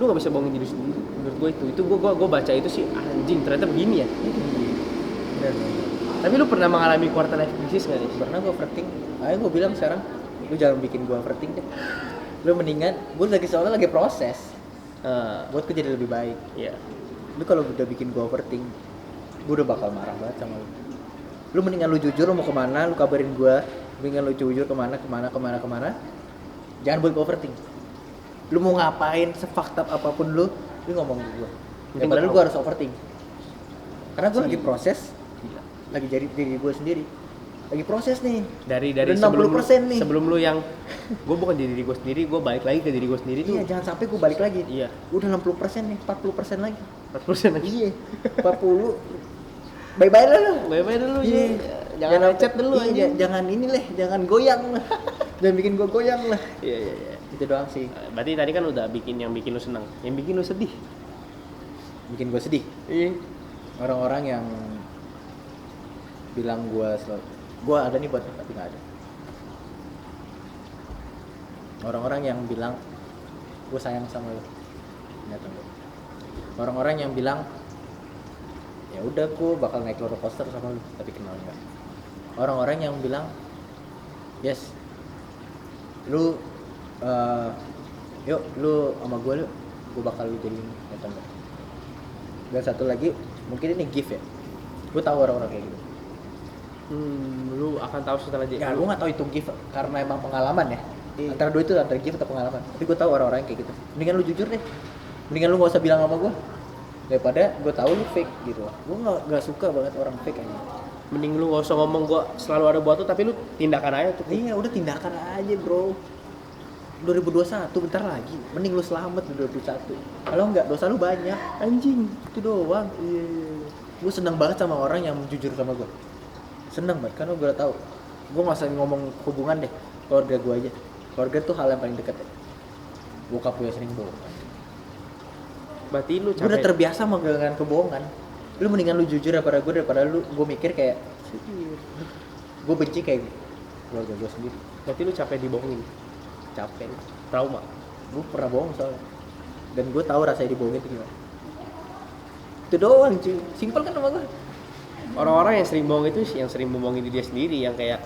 Lu gak bisa bohongin diri sendiri. Menurut gue itu gue baca itu sih anjing ternyata begini ya. Tapi lu pernah mengalami quarter life crisis gak nih? Pernah gue overthink. Ayo gue bilang sekarang, lu jangan bikin gue overthink deh. Lu mendingan, gue soalnya lagi proses. Buat gue jadi lebih baik. Iya. Lu kalau udah bikin gue overthink, gue udah bakal marah banget sama lu. Lu mendingan lu jujur lu mau kemana, lu kabarin gue. Mendingan lu jujur kemana. Jangan buat gue overthink. Lu mau ngapain, se-fucked up apapun lu ngomong ke gue. Ya padahal gue harus overthink. Karena gue lagi proses, lagi jadi diri gue sendiri. Lagi proses nih. Dari 60% nih. Sebelum lu yang gue bukan diri gue sendiri, gue balik lagi ke diri gue sendiri tuh. Iya, jangan sampai gue balik lagi. Iya. Udah 60% nih, 40% lagi. 40% lagi. Iya. 40. Bye-bye lah lu. Bye-bye dulu Iya. Jangan lecet dulu aja. Jangan ini leh, jangan goyang. Jangan bikin gue goyang lah. Iya. Itu doang sih. Berarti tadi kan udah yang bikin lu senang, yang bikin lu sedih. Bikin gue sedih. Iya. Orang-orang yang bilang gue ada nih buat tapi nggak ada. Orang-orang yang bilang gue sayang sama lu Ternyata enggak. Orang-orang yang bilang ya udah gue bakal naik roller coaster sama lu, tapi kenal enggak. Orang-orang yang bilang yes lu yuk lu sama gue lu, gue bakal lu jadi ini, ternyata enggak. Dan satu lagi mungkin ini gift ya, gue tahu orang-orang kayak gitu. Lu akan tahu setelah dia. Ya gue nggak tahu itu gift karena emang pengalaman ya. Antara dua itu, antara gift atau pengalaman. Tapi gue tahu orang-orang yang kayak gitu. Mendingan lu jujur deh. Mendingan lu nggak usah bilang sama gue daripada gue tahu lu fake gitu. Gue nggak suka banget orang fake aja. Mending lu nggak usah ngomong gua selalu ada buat lu, tapi lu tindakan aja tuh. Iya udah tindakan aja bro. 2021 bentar lagi. Mending lu selamat di 2021. Kalau nggak dosa lu banyak. Anjing. Itu doang. Iya. Gue seneng banget sama orang yang jujur sama gue. Seneng banget karena gue udah tahu. Gue nggak usah ngomong hubungan deh. Keluarga gue aja. Keluarga tuh hal yang paling dekat ya. Bokap gue sering bohong. Berarti lu Gue udah terbiasa dengan kebohongan. Lu mendingan lu jujur daripada lu gue mikir kayak gue benci kayak keluarga gue sendiri. Berarti lu capek dibohongin. Capek. Trauma. Gue pernah bohong soalnya. Dan gue tahu rasanya dibohongin itu gimana. Itu doang cuy. Simpel kan sama gue. Orang-orang yang sering bohong itu yang sering membohongin diri dia sendiri, yang kayak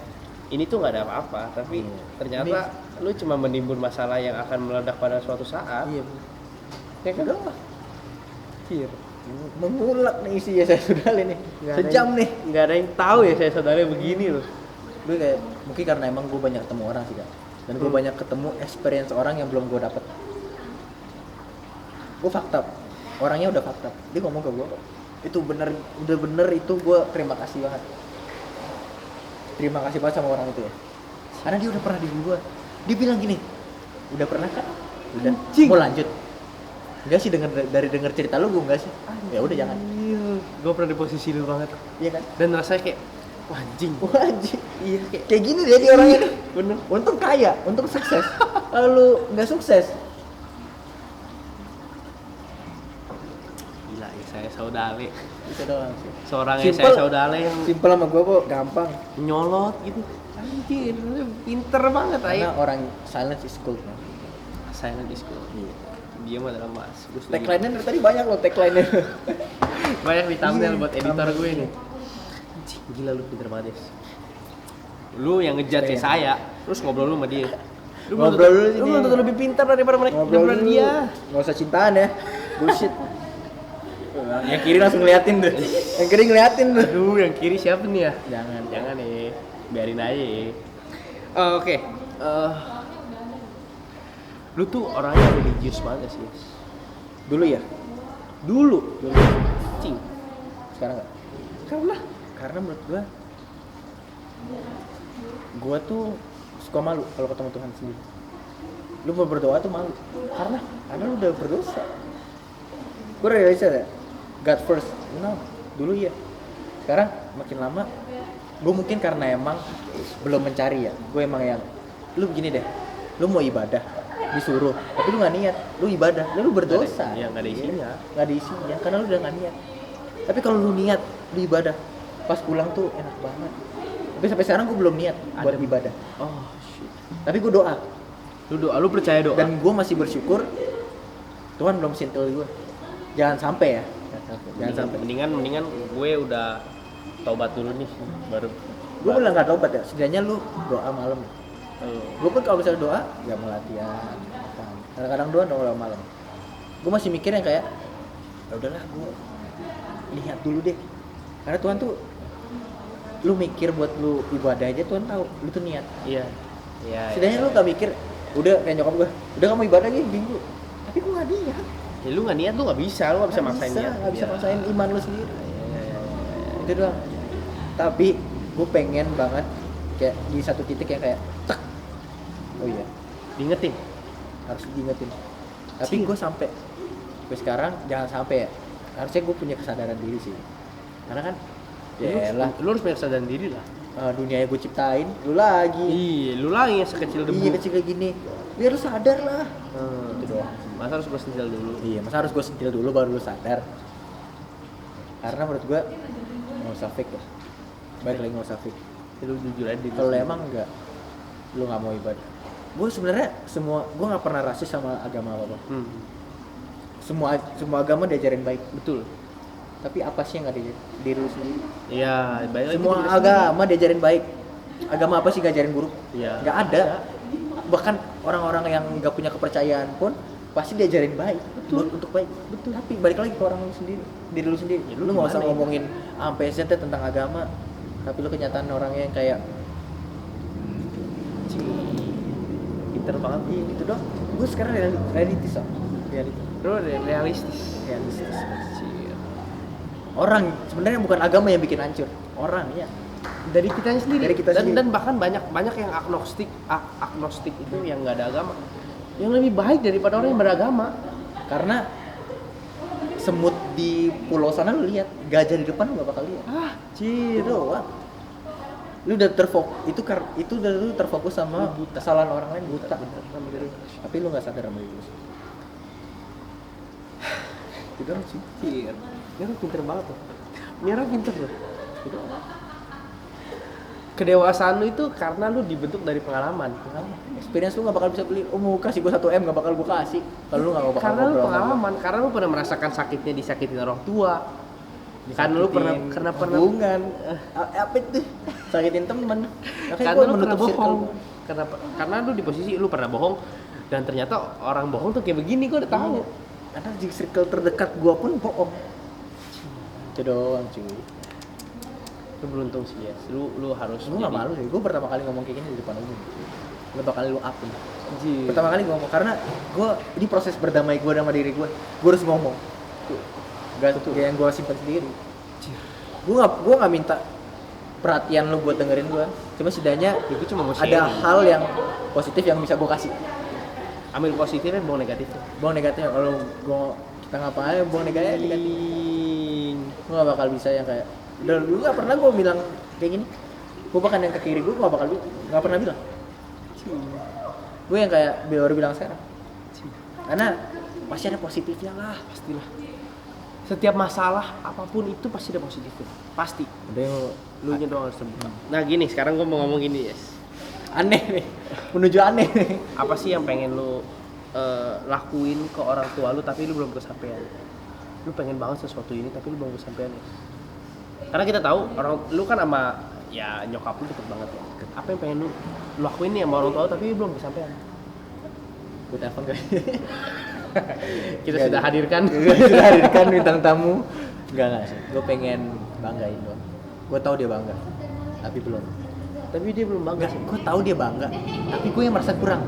ini tuh nggak ada apa-apa, tapi ternyata lu cuma menimbun masalah yang akan meledak pada suatu saat. Iya. Ya kan? Udah lah. Iya. Mengulak nih isi ya saya sudah nih. Sejam nih. Nggak ada yang tahu ya saya saudara begini loh. Gue kayak mungkin karena emang gue banyak ketemu orang sih kan. Dan gue banyak ketemu experience orang yang belum gue dapet. Gue fakta. Orangnya udah fakta. Dia ngomong ke gue kok. Itu bener, udah bener itu gue terima kasih banget. Terima kasih banget sama orang itu ya. Karena dia udah pernah di gue. Dia bilang gini, udah pernah kan? Udah. Mau lanjut? Enggak sih, denger cerita lu gue enggak sih. Ya udah jangan. Iya. Gue pernah di posisi lu banget. Iya kan? Dan rasanya kayak wah anjing. Wah anjing. Iya kayak gini deh dia orangnya. Bener. Untung kaya, untung sukses. Kalau nggak sukses, gila ya saya saudale. itu doang sih. Seorang yang saya saudale yang Simpel sama gue kok gampang. nyolot gitu. Anjir, lu pinter banget Karena ayo. orang silence is gold. Man. Silent is good. Iya. Dia mah adalah mas. Gua setuju. Tagline-nya dari tadi banyak loh tagline-nya. Banyak di thumbnail Iya, buat editor thumbnail. gue nih. Anjing, gila lu pinter banget Des. Lu yang ngejat Iya. kayak saya, terus ngobrol lu sama dia. Lu Ngobrol dulu lu sini. belum tentu lebih pintar daripada mereka, daripada dia. Nggak usah cintaan ya. Bullshit. Yang kiri langsung ngeliatin tuh. Yang kiri ngeliatin tuh. Aduh, yang kiri siapa nih ya? Jangan nih, biarin aja. Oke. Lu tuh orangnya religius banget sih. Dulu ya. Dulu. Cing. Sekarang nggak. Karena menurut gua tuh suka malu kalau ketemu Tuhan sendiri. Lu mau berdoa tuh malu. Karena lu udah berdosa. Gua realisasi ya, God first. No, dulu iya. Sekarang makin lama, gua mungkin karena emang belum mencari ya. Gua emang yang, lu begini deh. Lu mau ibadah, disuruh, tapi lu nggak niat. Lu ibadah, lu berdosa. Iya, nggak ada isinya. Nggak ada isinya, karena lu udah nggak niat. Tapi kalau lu niat, lu ibadah, pas pulang tuh enak banget. Tapi sampai sekarang gue belum niat buat ibadah. Oh shit. Tapi gue doa. Lu percaya doa? Dan gue masih bersyukur Tuhan belum sentil gue. Jangan sampai ya. Jangan sampai. Mendingan gue udah taubat dulu nih baru. Gue bilang nggak tobat ya. Setidaknya lu doa malam. Oh. Gue pun kalau misalnya doa, ya mau latihan. Kadang-kadang doa malam. Gue masih mikir yang kayak, ya udahlah gue lihat dulu deh. Karena Tuhan tuh, lu mikir buat lu ibadah aja Tuhan tahu, lu tuh niat. Iya. Iya. Setidaknya lu gak mikir, udah kayak nyokap gue, udah kamu ibadah gini minggu. Tapi gue gak niat. Ya lu nggak niat, lu nggak bisa maksain niat. Gak bisa Ya. maksain iman lu sendiri. Iya. Itu doang. Tapi gue pengen banget kayak di satu titik yang kayak tek. Oh iya, Diingetin. harus diingetin. Tapi gue sampai sekarang jangan sampai ya. Harusnya gue punya kesadaran diri sih. Karena kan ya lah, Lu harus punya kesadaran diri lah. dunia yang gue ciptain, lu lagi. Iya, lu lagi yang sekecil debu. Iya kecil kayak gini. Biar lu sadar lah. Hmm. Itu doang. Masa harus gue sentil dulu? Iya, masa harus gue sentil dulu baru lu sadar? Karena menurut gue nggak usah fake ya. Baik lagi nggak usah fake. Ya, lu jujur aja diri Kalau sendiri. emang enggak, lu nggak mau ibadah. Gue sebenarnya gue nggak pernah rasis sama agama apa. Hmm. semua agama diajarin baik. Betul. Tapi apa sih yang nggak di diri lu sendiri? Iya, baik lagi Semua diri agama diajarin baik. Agama apa sih ngajarin buruk? Iya. Nggak ada. Bahkan orang-orang yang nggak punya kepercayaan pun pasti diajarin baik. Betul. Untuk baik. Betul. Tapi balik lagi ke orang lu sendiri, diri lu sendiri. Ya, lu nggak usah gimana ya? ngomongin sampai Z tentang agama, tapi lu kenyataan orangnya yang kayak Pinter banget. iya gitu doang. Gue sekarang realistis so. Realistis. Realistis. Cir. Orang sebenarnya bukan agama yang bikin hancur, orang ya. Dari kitanya sendiri. Dari kita sendiri. Dan bahkan banyak yang agnostik itu yang nggak ada agama. Yang lebih baik daripada orang yang beragama. Karena semut di pulau sana lu lihat, gajah di depan lu gak bakal lihat. Cir. Doang. Lu udah itu udah lu terfokus sama kesalahan orang lain, buta. Tapi lu nggak sadar sama itu. Itu doang sih. Cir. Ini orang pinter banget loh. Ini orang pinter loh. Itu Kedewasaan lu itu karena lu dibentuk dari pengalaman. experience lu gak bakal bisa beli. Oh mau kasih gua 1 M gak bakal gua kasih. Kalau lu gak bakal Karena lu ngobrol sama pengalaman, karena lu pernah merasakan sakitnya disakitin orang tua. Karena lu pernah hubungan. Apa itu? Sakitin temen. Karena lu pernah bohong. Karena lu di posisi lu pernah bohong dan ternyata orang bohong tuh kayak begini, gua udah tahu. Karena di circle terdekat gua pun bohong. Itu doang cuy. Lu beruntung sih ya. Lu harus. Lu gak malu sih. Gua pertama kali ngomong kayak gini di depan umum. Pertama kali lu up nih. Anjir. Pertama kali gua ngomong karena gua ini proses berdamai gua sama diri gua. Gua harus ngomong. Gak yang gua simpan sendiri. Gua nggak minta perhatian lu buat dengerin gua. Cuma setidaknya Itu cuma mau ada sharing. hal yang positif yang bisa gua kasih. Ambil positifnya, buang negatifnya. Buang negatifnya kalau kita ngapain buang negatif. Gua gak bakal bisa yang kayak dulu gak pernah gua bilang kayak gini. Gua bahkan yang ke kiri gua gak pernah bilang. Gue yang kayak baru bilang sekarang. Karena pasti ada positifnya lah. Pastilah. Setiap masalah apapun itu pasti ada positifnya. Pasti. Ada yang Lu nya doang harus terbuka. Nah gini, sekarang gua mau ngomong gini, yes. aneh nih, menuju aneh nih. Apa sih yang pengen lu lakuin ke orang tua lu tapi lu belum kesampaian? Lu pengen banget sesuatu ini tapi lu belum kesampaian ya? Karena kita tahu lu kan sama ya nyokap lu deket banget ya. Apa yang pengen lu lakuin nih sama orang tua lu tapi lu belum kesampaian? Gue telepon guys. Kita sudah hadirkan. Sudah hadirkan bintang tamu. Enggak sih. Gue pengen banggain doang. Gue tahu dia bangga, tapi belum. Tapi dia belum bangga sih. Gue tahu dia bangga, tapi gue yang merasa kurang.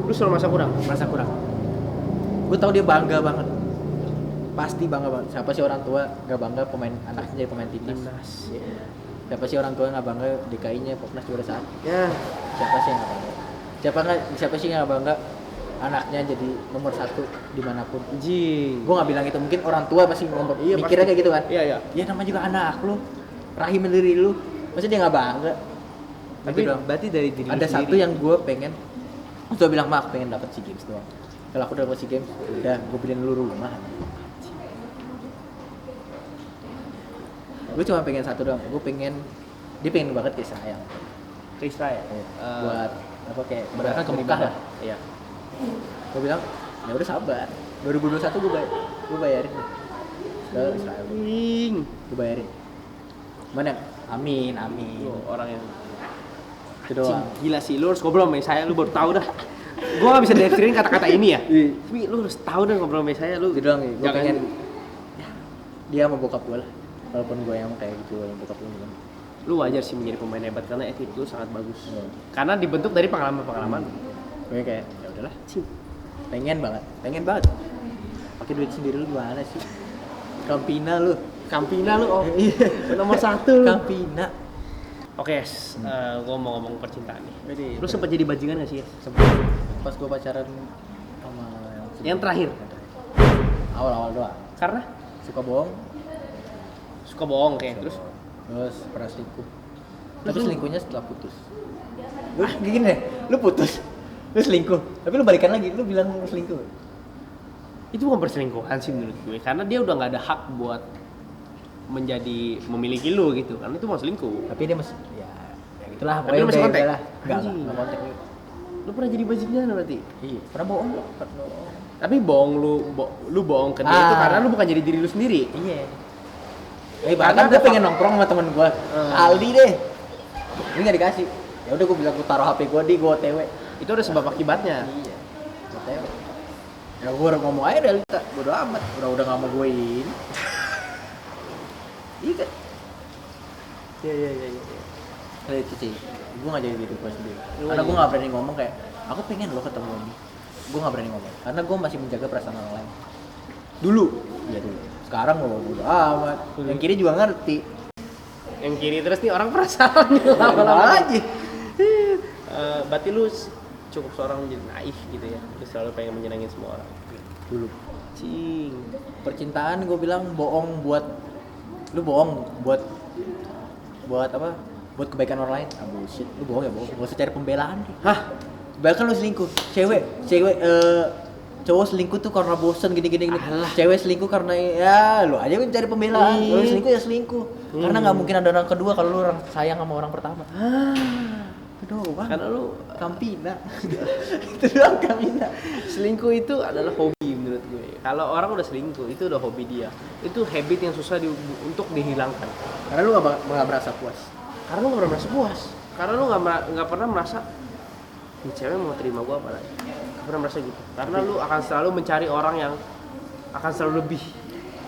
Lu selalu merasa kurang? Merasa kurang. Gue tahu dia bangga banget. Pasti bangga banget. Siapa sih orang tua nggak bangga anaknya jadi pemain timnas? Siapa sih orang tua nggak bangga DKI-nya Popnas juara 1? Ya. Siapa sih yang nggak bangga? Siapa sih yang nggak bangga anaknya jadi nomor 1 dimanapun? Jing. Gue nggak bilang itu, mungkin orang tua pasti mikirnya kayak gitu kan? Iya iya. Ya namanya juga anak lu, rahim diri lu, pasti dia nggak bangga. Tapi berarti dari diri ada lu satu sendiri. yang gue pengen, gue bilang maaf pengen dapat SEA Games doang. Kalau aku dapat SEA Games, udah gue beliin lu rumah. Gue cuma pengen satu doang, dia pengen banget ke Israel. Ke Israel. Buat apa kayak berangkat ke Mekah lah. Iya. Gue bilang ya udah sabar, 2021 gue bayarin ke Israel. Gue bayarin. Mana? Amin. Lu orang yang Itu doang. gila sih, lu harus ngobrol sama saya, lu baru tahu dah. Gua gak bisa deskripsiin kata-kata ini ya. Tapi lu harus tahu dah ngobrol sama saya, lu. Itu doang nih, gue jangan- pengen ya, dia sama bokap gue lah. Walaupun gue yang kayak gitu, yang bokap gue bilang. Lu wajar sih menjadi pemain hebat karena attitude lu sangat bagus. Iya. Karena dibentuk dari pengalaman-pengalaman. Gue kayak ya udahlah, pengen banget. Pakai duit sendiri lu gimana sih? Campina lu. Campina lu, oh. Iya. Nomor 1 lu. Campina. Oke, yes. Gua mau ngomong percintaan nih. Jadi, Lu sempet jadi bajingan gak sih, yes? Sempet pas gue pacaran sama Yang terakhir? Awal-awal doang. Karena Suka bohong. suka bohong kayak terus Pernah selingkuh. Tapi selingkuhnya setelah putus. Lu gini deh, lu putus, lu selingkuh, tapi lu balikan lagi, lu bilang lu selingkuh. itu bukan perselingkuhan sih menurut gue, karena dia udah nggak ada hak buat memiliki lu gitu, karena itu mau selingkuh. Tapi dia masih ya gitulah. Tapi lu masih kontak? Enggak Anjing. kontak. Lu pernah jadi bajingan berarti? Iya, pernah bohong. Tapi bohong lu bohong ke dia itu karena lu bukan jadi diri lu sendiri. Iya. Bahkan gue pengen nongkrong sama temen gue, Aldi deh. Ini nggak dikasih. Ya udah gue bilang gue taruh HP gue gue OTW. Itu ada sebab akibatnya. Iya. OTW. Ya gue udah ngomong aja realita, bodo amat. Udah nggak mau gue ini. Iya kan? Iya. Kalau itu sih, gue nggak jadi diri gue sendiri. Karena gue nggak berani ngomong kayak, aku pengen lo ketemu ini. Gue nggak berani ngomong, karena gue masih menjaga perasaan orang lain. Dulu. Iya dulu. Sekarang gue bodo amat. Yang kiri juga ngerti. Yang kiri terus nih orang perasaan lama-lama aja. Berarti lu cukup seorang menjadi naif gitu ya. Lu selalu pengen menyenangin semua orang. Dulu. Cing. Percintaan gue bilang bohong buat lu bohong buat apa? Buat kebaikan orang lain. Ah bullshit. Lu bohong ya bohong. Gak usah cari pembelaan. Hah? Bahkan lu selingkuh. Cowok selingkuh tuh karena bosen gini. Cewek selingkuh karena ya lu aja mencari pembelaan. Lu selingkuh ya selingkuh. Karena nggak mungkin ada orang kedua kalau lu orang sayang sama orang pertama. Aduh, bang. Karena lu kampina. Itu doang kampina. Selingkuh itu adalah hobi menurut gue. Kalau orang udah selingkuh itu udah hobi dia. Itu habit yang susah untuk dihilangkan. Karena lu nggak merasa puas. Karena lu nggak pernah merasa puas. Karena lu nggak pernah merasa ini cewek mau terima gue apa lagi. Gak pernah merasa gitu. Karena lu akan selalu mencari orang yang akan selalu lebih.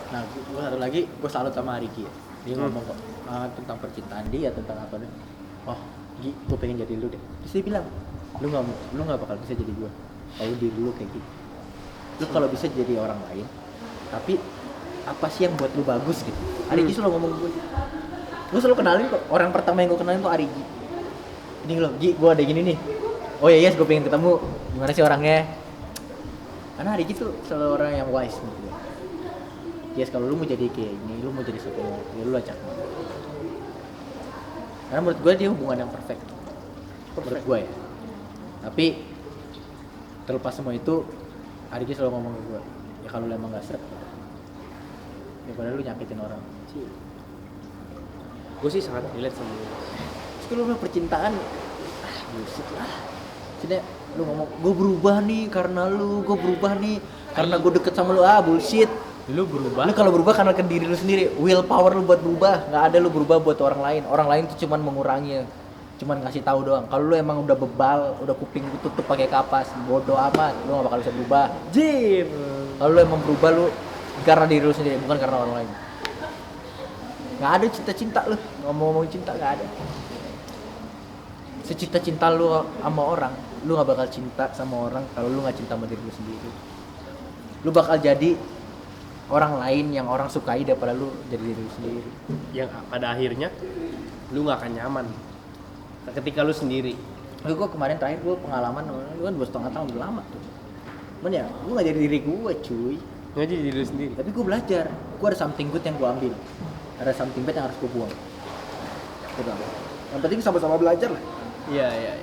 Nah, gue satu lagi, gue salut sama Riki. Dia ngomong kok tentang percintaan dia, tentang apa deh. Oh, Gi, gue pengen jadi lu deh. Terus dia bilang, lu nggak bakal bisa jadi gue. Kalau diri lu kayak gitu. Lu kalau bisa jadi orang lain, tapi apa sih yang buat lu bagus gitu? Riki selalu ngomong gue. Gue selalu kenalin kok. Orang pertama yang gue kenalin tuh Riki. Ini lo, Gi, gue ada gini nih. Oh ya yes, gue pengen ketemu. Gimana sih orangnya? Karena Riki tuh selalu orang yang wise gitu. Yes, kalau lu mau jadi kayak gini, lu mau jadi sesuatu, ya lu acak. Karena menurut gue dia hubungan yang perfect. Menurut gue ya. Tapi terlepas semua itu, Riki selalu ngomong ke gue, ya kalau lu emang gak seret, ya padahal lu nyakitin orang. Gue sih sangat relate sama lu. Terus kalau lu percintaan, bullshit lah. Jadi lu ngomong, gue berubah nih karena lu, gue berubah nih karena gue deket sama lu, bullshit. Lu berubah? Lu kalau berubah karena ke diri lu sendiri, willpower lu buat berubah, nggak ada lu berubah buat orang lain. Orang lain tuh cuman mengurangi, cuman ngasih tahu doang. Kalau lu emang udah bebal, udah kuping lu tutup pakai kapas, bodoh amat, lu nggak bakal bisa berubah. Jim. Kalau lu emang berubah lu karena diri lu sendiri, bukan karena orang lain. Nggak ada cinta-cinta lu, ngomong-ngomong cinta nggak ada. Secita cinta lu sama orang, lu nggak bakal cinta sama orang kalau lu nggak cinta sama diri lu sendiri. Lu bakal jadi orang lain yang orang sukai daripada lu jadi diri lu sendiri. Yang pada akhirnya lu nggak akan nyaman ketika lu sendiri. Gue kemarin terakhir gue pengalaman, lu kan 2,5 tahun udah lama tuh. Cuman ya, gue nggak jadi diri gue cuy. Nggak jadi diri lu sendiri. Tapi gue belajar, gue ada something good yang gue ambil, ada something bad yang harus gue buang. Udah. Yang penting sama-sama belajar lah. Iya.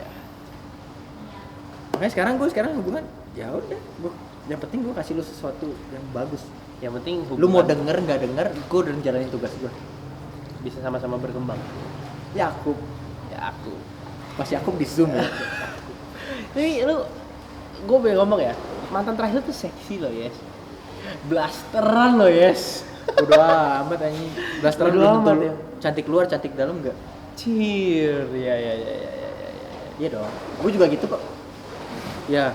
Makanya sekarang hubungan, ya udah, yang penting gue kasih lu sesuatu yang bagus. Yang penting hubungan, lu mau denger nggak denger, gue udah jalanin tugas gue. bisa sama-sama berkembang. Yakub, pas Yakub di Zoom ya. Tapi gue pengen ngomong ya, mantan terakhir tuh seksi loh yes, blasteran loh yes. Udah amat anjing, blasteran Udah belum amat, tentu ya. cantik luar cantik dalam nggak? Cir, ya. Iya dong, gue juga gitu kok. Ya,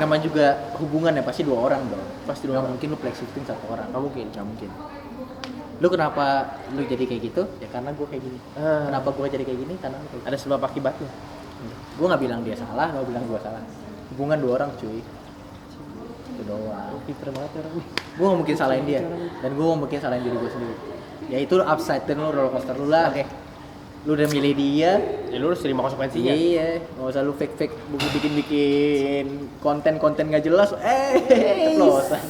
namanya juga hubungan ya pasti dua orang dong. Pasti dua orang. Mungkin lu flex shifting satu orang. Nggak mungkin. Lu kenapa lu jadi kayak gitu? Ya karena gue kayak gini. Kenapa gue jadi kayak gini? Karena lu kayak Ada sebab akibatnya. Gue nggak bilang dia salah, nggak bilang gue salah. Hubungan dua orang cuy. Itu doang. Pinter banget orang nih. Gue nggak mungkin salahin dia, dan gue nggak mungkin salahin diri gue sendiri. Ya itu upside down lu, roller coaster lu lah. Oke. Lu udah milih dia, Ya lu harus terima konsekuensinya. iya, nggak usah lu fake bikin konten nggak jelas, ceplosan.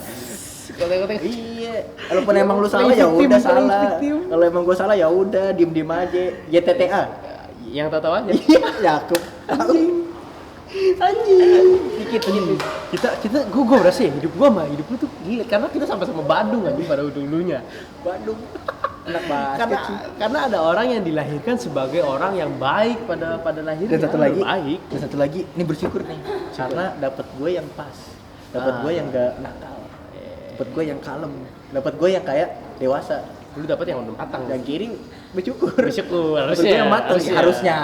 Konten. Iya, kalaupun emang lu salah ya udah salah. Kalau emang gue salah ya udah, diem aja. YTTA. Yang tahu aja. Iya, Yakub. Anjing. Dikit. Kita gue berasa ya hidup gue sama hidup lu tuh gila karena kita sama-sama Badung anjing pada dulunya. Bandung. Anak basket sih. Karena ada orang yang dilahirkan sebagai orang yang baik pada lahirnya. Dan satu lagi, baik. ini bersyukur nih, karena dapat gue yang pas. dapat gue yang gak nakal, dapat gue yang kalem, dapat gue yang kayak dewasa. Lu dapat yang udah matang. Yang kiri bersyukur harusnya. Gue yang matang harusnya.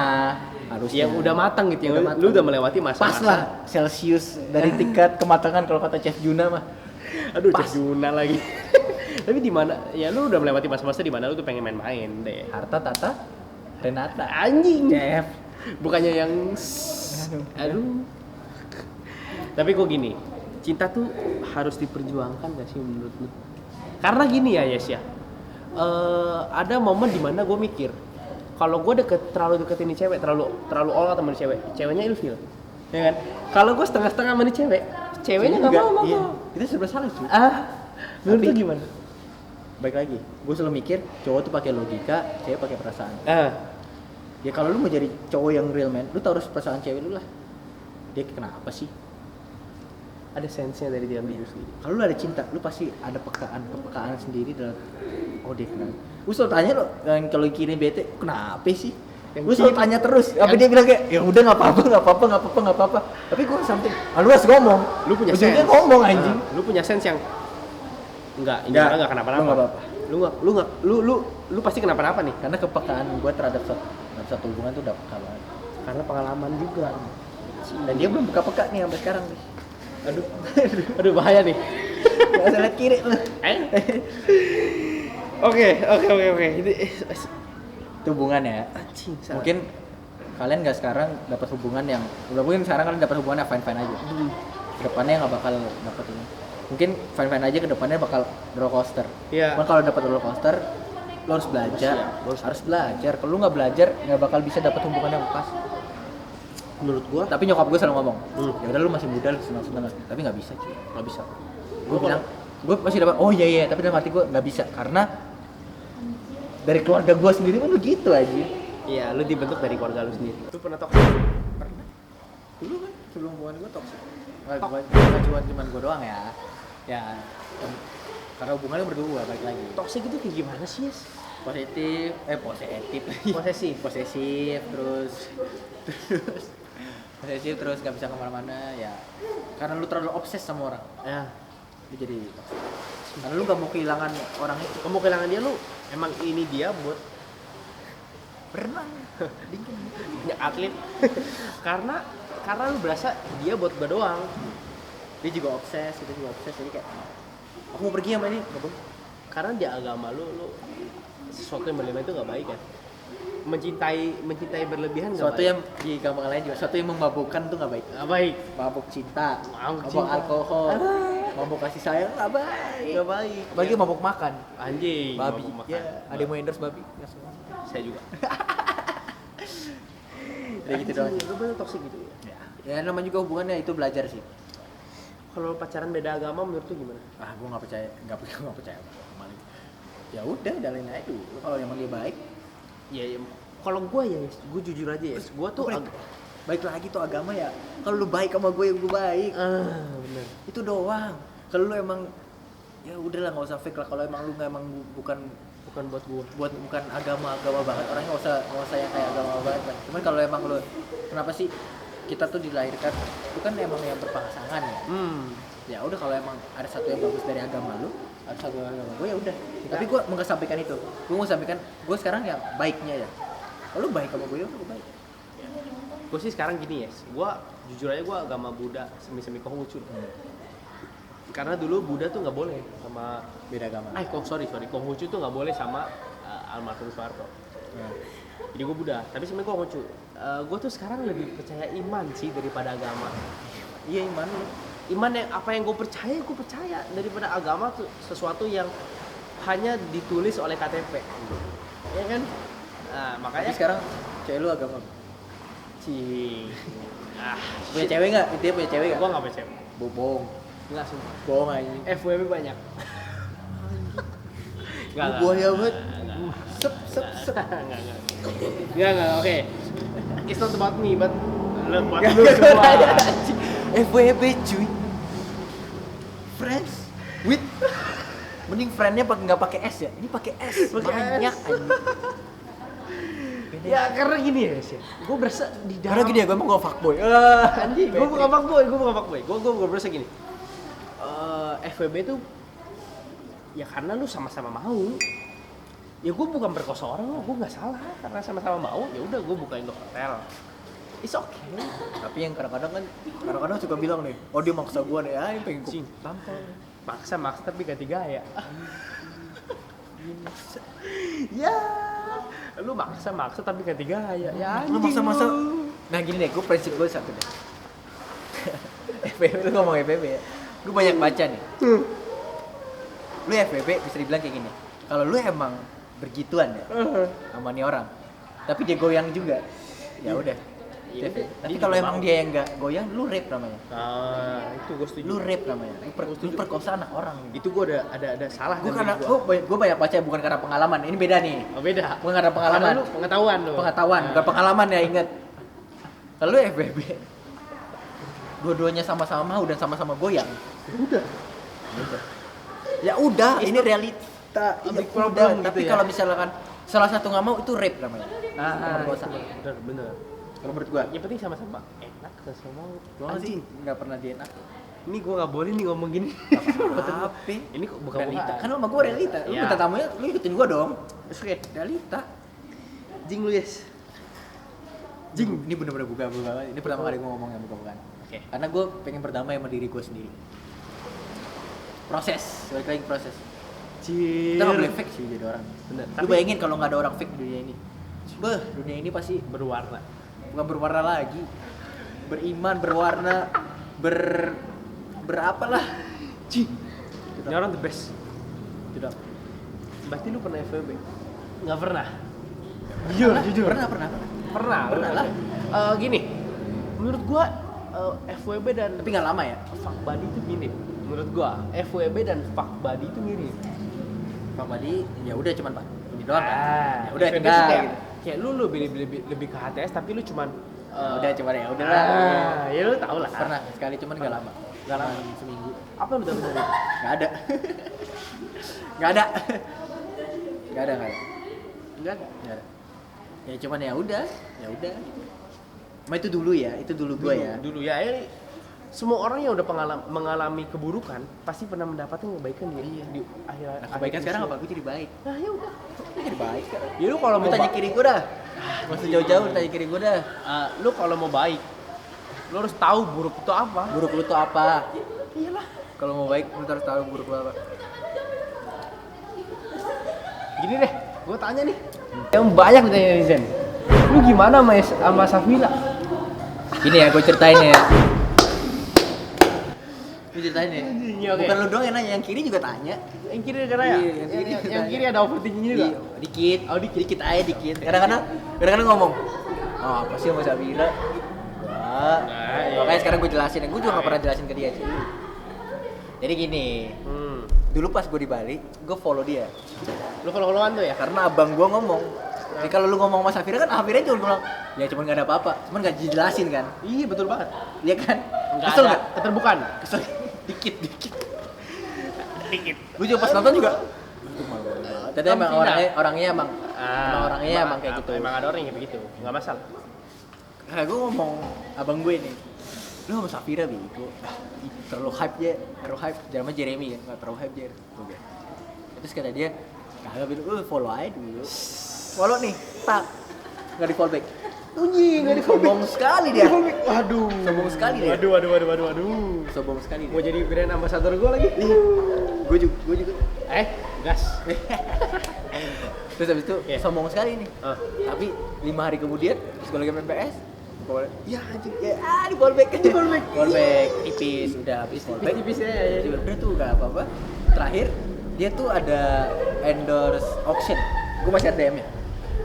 Yang udah matang gitu, yang Udah lu matang. udah melewati masa-masa. Pas lah Celsius dari tingkat kematangan kalau kata Chef Juna mah. Aduh, Pas. Chef Juna lagi. Tapi di mana? Ya lu udah melewati masa-masa di mana lu tuh pengen main-main deh. Harta Tata Renata. Anjing. Chef. Bukannya yang aduh. Tapi kok gini, cinta tuh harus diperjuangkan gak sih menurut lu? Karena gini ya Yes ya, ada momen dimana gue mikir, kalau gue terlalu deketin nih cewek, terlalu all out sama nih cewek, ceweknya ilfil, ya kan? Kalau gue setengah-setengah sama nih cewek, ceweknya nggak mau. Iya. Itu serba salah cuy. Menurut Tapi- lu gimana? Baik lagi, gue selalu mikir cowok tuh pakai logika, cewek pakai perasaan. Ya kalau lu mau jadi cowok yang real man, lu tahu harus perasaan cewek lu lah. Dia kenapa sih? Ada sense-nya dari dia diri sendiri. Kalau lu ada cinta, lu pasti ada kepekaan sendiri dalam. Oh dia kenapa? Gue selalu tanya lo, yang kalau kirim bete, kenapa sih? Yang Gue selalu kirim- tanya terus, tapi yang- dia bilang kayak, ya udah nggak apa-apa. Tapi gue something, lu harus ngomong. Lu punya ujungnya sense. ngomong anjing. Lu punya sense yang enggak, ini Nggak, orang enggak kenapa-napa. lu nggak apa-apa. Lu pasti kenapa-napa nih. Karena kepekaan gue terhadap satu hubungan tuh udah peka banget. Karena pengalaman juga. Dan dia belum peka nih sampai sekarang nih. Aduh bahaya nih. Gak usah liat kiri lu. Oke. Itu hubungan ya. Anjing. Mungkin kalian nggak sekarang dapat hubungan yang, mungkin sekarang kalian dapat hubungan yang fine aja. Kedepannya nggak bakal dapat ini. Mungkin fine aja, kedepannya bakal roller coaster. Iya. Cuman kalau dapat roller coaster, lo harus belajar. Harus belajar. Kalau lu nggak belajar, nggak bakal bisa dapat hubungan yang pas. Menurut gua Tapi nyokap gue selalu ngomong, ya udah lu masih muda, lu senang-senang. Tapi nggak bisa cuy. nggak bisa. Gue bilang, gue masih dapat. Oh iya, tapi dalam hati gue nggak bisa karena dari keluarga gue sendiri pun begitu aja. Iya, lu dibentuk dari keluarga lu sendiri. Lu pernah toxic? Pernah. Dulu kan sebelum hubungan gue toxic. Nggak cuma gue doang ya. Ya, karena hubungannya berdua balik lagi. Toxic itu kayak gimana sih, Yes? Posesif terus nggak bisa kemana-mana ya. Karena lu terlalu obses sama orang, Ya. lu jadi toxic. Karena lu nggak mau kehilangan orang itu. Kamu kehilangan dia, lu emang ini dia buat Berenang, dingin. ya, atlet. karena lu berasa dia buat gua doang. Dia juga obses, jadi kayak aku mau pergi sama ini, nggak boleh. Karena di agama lu sesuatu yang berlebihan itu nggak baik kan. Mencintai berlebihan nggak Suatu baik. yang di agama lain juga, suatu yang memabukkan tuh nggak baik. Nggak baik. Mabuk cinta, Mabuk mabuk cinta. alkohol, mabuk kasih sayang nggak baik. Nggak baik. Apalagi Ya. mabuk makan, Anjing. babi. mabuk makan. Ya, ada yang mau endorse babi? Nggak semua. Saya juga. Kayak gitu doang. Lu bener toxic gitu ya. Ya namanya juga hubungannya itu belajar sih. Kalau pacaran beda agama menurut lu gimana? Gue nggak percaya sama itu. Ya udah, jalanin aja dulu. Kalau emang dia baik, Ya, kalau gua ya, gua jujur aja ya. Gua tuh baik lagi tuh agama ya. Kalau lu baik sama gue baik. bener. Itu doang. Kalau lu emang ya udahlah nggak usah fake lah. Kalau emang lu nggak emang bukan Bukan buat gua. bukan agama banget, orangnya nggak usah yang kayak agama banget lah. Cuman kalau emang lu, kenapa sih kita tuh dilahirkan bukan emang yang berpasangan ya? Ya udah, kalau emang ada satu yang bagus dari agama lu, ada satu yang agama gue, ya udah. Tapi gue mau sampaikan itu. Gue mau sampaikan gue sekarang yang baiknya ya. Kalau lu baik sama gue, ya gue baik. Gue sih sekarang gini ya, gue jujur aja gue agama Buddha semi Konghucu. Karena dulu Buddha tuh nggak boleh sama Beda agama. sorry Konghucu tuh nggak boleh sama almarhum Soeharto. Jadi gue Buddha, tapi sebenarnya gue Konghucu. Gue tuh sekarang lebih percaya iman sih daripada agama. Iya, iman lu. Iman yang apa yang gue percaya daripada agama tuh sesuatu yang hanya ditulis oleh KTP. Ya kan? Nah, makanya Tapi sekarang cewek lu agama. Cing. Punya cewek nggak? Intinya punya cewek nggak? Gua nggak percaya. Bohong. Enggak sumpah. Bohong aja. FWB banyak. Enggak. Buaya banget. Sep. Enggak, oke. It's not about me, but buat lu semua. FWB cuy. Friends with mending friendnya nggak pakai S ya. Ini pakai S. Pakai Banyak S. anjing. Ya karena gini ya, sih. Gue berasa di dalam. Karena gini ya, gue mau nggak fuckboy. Anjing, gue bukan fuckboy. Gue berasa gini. FWB tuh ya karena lu sama-sama mau. Ya gue bukan perkosa orang, gue nggak salah karena sama-sama mau. Ya udah gue bukain lo hotel. It's okay. Tapi yang kadang-kadang suka bilang nih, oh dia maksa gua nih, yang pengen gua tampol. Maksa tapi ganti gaya. Ya, lu maksa tapi ganti gaya. Ya Lu anjing maksa. lu. Nah gini deh, gua prinsip gua satu deh. FVB, lu ngomong FVB ya. Lu banyak baca nih. Lu FVB bisa dibilang kayak gini. Kalau lu emang begituan ya sama nih orang, tapi dia goyang juga, ya udah. Ya udah. Tapi kalau emang dia yang nggak goyang, lu rape namanya. Itu gue setuju. Lu rape namanya. Lu perkosa anak orang. Itu gue ada salah. Gue banyak baca bukan karena pengalaman. Ini beda nih. Oh beda. Bukan karena pengalaman. Karena lu pengetahuan lu. Pengetahuan, bukan pengalaman ya, ingat. Kalau lu FBB, dua-duanya sama-sama mau dan sama-sama goyang. Udah. Ya udah, ini realita. Ya big udah. problem gitu Tapi ya. kalau misalkan salah satu nggak mau, itu rape namanya. Perkosa. Bener. Kalau menurut gua, Yang penting sama-sama enak, sama-sama mau. gua sih nggak pernah dia enak. Ini gue nggak boleh nih ngomong gini. Tapi Ini kok bukan realita. bukan. Kan lu sama gua realita. Lu Iya. minta tamunya, lu ikutin gua dong. Oke. Realita. Jing lu yes. Jing, ini bener-bener buka-buka banget. Ini pertama kali gua ngomong yang buka-bukaan. Oke. Karena gua pengen berdamai sama diri gua sendiri. Proses, balik lagi proses. Jir. Kita nggak boleh fake sih jadi orang. Bener. Lu bayangin kalau nggak ada orang fake di dunia ini. Dunia ini pasti berwarna. bukan berwarna lagi. Beriman, berwarna, berapalah. Jing. Ini orang the best. Tidak. Berarti lu pernah FWB? Nggak pernah. Jujur. Pernah lah. Gini. Menurut gua FWB dan Tapi nggak lama ya. fuck buddy itu mirip. Menurut gua FWB dan fuck buddy itu mirip. Bang Badi, ya udah cuman Pak. Ini doang kan. Ya udah FWB tinggal tuh kayak, gitu. kayak lu lebih ke HTS tapi lu cuman Udah cuman ya udahlah. ya lu tau lah. Pernah sekali cuman nggak lama. Nggak lama. Cuman seminggu. Apa yang lu dapat dari itu? Nggak ada. Nggak ada. Nggak ada. Enggak. Nggak ada. Ya cuman ya udah. Itu dulu ya, itu dulu gua ya. Dulu ya, semua orang yang udah mengalami keburukan pasti pernah mendapatkan kebaikan di akhir. Nah, kebaikan sekarang apa? Gue jadi baik. Nah, ya udah. Gue jadi baik sekarang. Ya lu kalau Lu mau tanya kiri gue dah. Gak usah jauh-jauh, lu tanya kiri gue dah. lu kalau mau baik, lu harus tahu buruk itu apa. Buruk lu tuh apa? Iyalah. Kalau mau baik, lu harus tahu buruk lu apa. Gini deh, gue tanya nih. Yang banyak ditanya netizen. Lu gimana sama Safila? Gini ya, gue ceritain ya. Gue ceritain ya. Iya, oke. Bukan lu doang yang nanya, yang kiri juga tanya. Yang kiri ada ya? Iya, yang kiri Yang kiri ada overthinking juga. Iya, dikit. Oh, dikit aja dikit. Kadang-kadang ngomong, oh, apa sih sama Sabira? Enggak. Iya. Makanya sekarang gue jelasin, gue juga gak pernah jelasin ke dia sih. Jadi gini, dulu pas gue di Bali, gue follow dia. Lu follow-followan tuh ya? Karena abang gue ngomong. Jadi kalau lu ngomong sama Safira kan Safira cuma bilang, ya cuma gak ada apa-apa, cuman gak dijelasin kan. Iya, betul banget. Iya kan? Enggak Kesel ada nggak? keterbukaan. Kesel. Dikit. Dikit. Gue juga pas nonton juga. Tapi emang Tidak. orangnya emang kayak gitu. Emang ada orang yang kayak begitu. Enggak masalah. Kayak gue ngomong abang gue nih, lu sama Safira bego, terlalu hype, namanya Jeremy ya, nggak terlalu hype Jer. Terus kata dia, kagak bilang, follow aja dulu. Follow nih, tak, nggak di follow back. Nggak Sombong sekali dia. Waduh. Sombong sekali dia. Waduh. Sombong sekali Mau dia. jadi brand ambassador gue lagi. Gue juga. Gas. Terus habis itu Iya. sombong sekali nih. Ah. Tapi 5 hari kemudian, terus gue lagi main PS, ya anjing, di fallback. Fallback, tipis, udah habis fallback. Tipis ya. Udah tuh gak apa-apa. Terakhir dia tuh ada endorse auction. Gue masih ada DM-nya.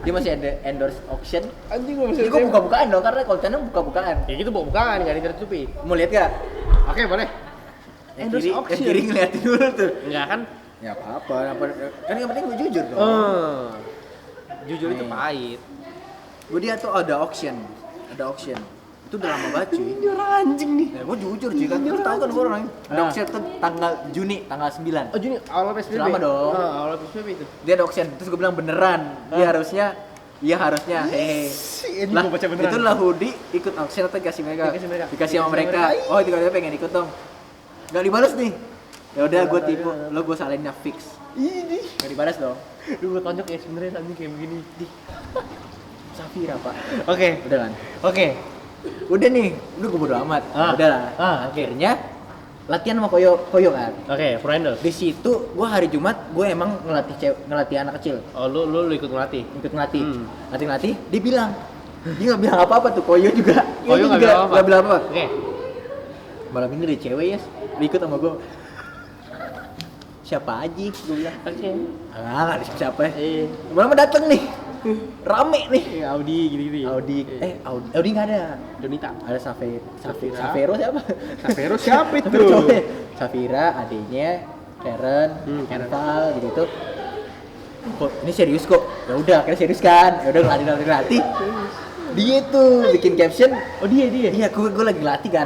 Dia masih ada endorse auction. Anjing gue Jadi gue buka-bukaan dong karena kontennya buka-bukaan. Ya gitu bukan, enggak ditutupi. Mau lihat gak? Oke, boleh. Endorse Yang auction. kiri ngeliatin dulu tuh. Enggak kan? Ya apa-apa. Kan yang penting gue jujur dong. Jujur itu Nih. pahit. Gue dia tuh ada auction. Itu udah lama banget cuy. Ini orang anjing nih. Ya gue jujur cuy kan. Lu tahu kan gue orang. Ada auction tuh tanggal Juni, tanggal 9. Oh, Juni awal PSBB. Lama dong. Awal PSBB itu. Dia ada auction. Terus gue bilang beneran. Dia harusnya. Iya harusnya. Hehe. Ini gua baca beneran. Itu lah hoodie ikut auction atau dikasih mereka? Dikasih mereka. Dikasih sama mereka. Oh, itu dia pengen ikut dong. Gak dibalas nih. Ya udah gue tipu, lo gue salinnya fix. Ini. Gak dibalas dong. Lu gue tonjok ya sebenarnya anjing kayak begini. Safira pak. Oke. Udah kan. Oke. Udah nih, udah gue bodo amat. Udah lah. Oke. Akhirnya latihan sama Koyo kan. Oke, frienders. Di situ gue hari Jumat gue emang ngelatih anak kecil. Oh, lu ikut ngelatih. Ikut ngelatih. Ngelatih, dia bilang. Dia nggak bilang apa-apa tuh, Koyo juga. Koyo nggak bilang apa-apa. Nggak bilang apa. Oke. Malam ini ada cewek ya, ikut sama gue. Siapa aja? Gue bilang. Oke. Nggak ada siapa ya. Malam dateng nih. Rame nih. Audi gitu-gitu ya. Audi nggak ada. Donita. Ada Safira. Safero siapa? Safero siapa itu? Safero cowoknya. Safira, adiknya, Karen, Val gitu. Kok ini serius kok? Ya udah, akhirnya serius kan? Ya udah ngelatih. Dia tuh bikin caption. Oh dia. Iya, gue lagi latih kan,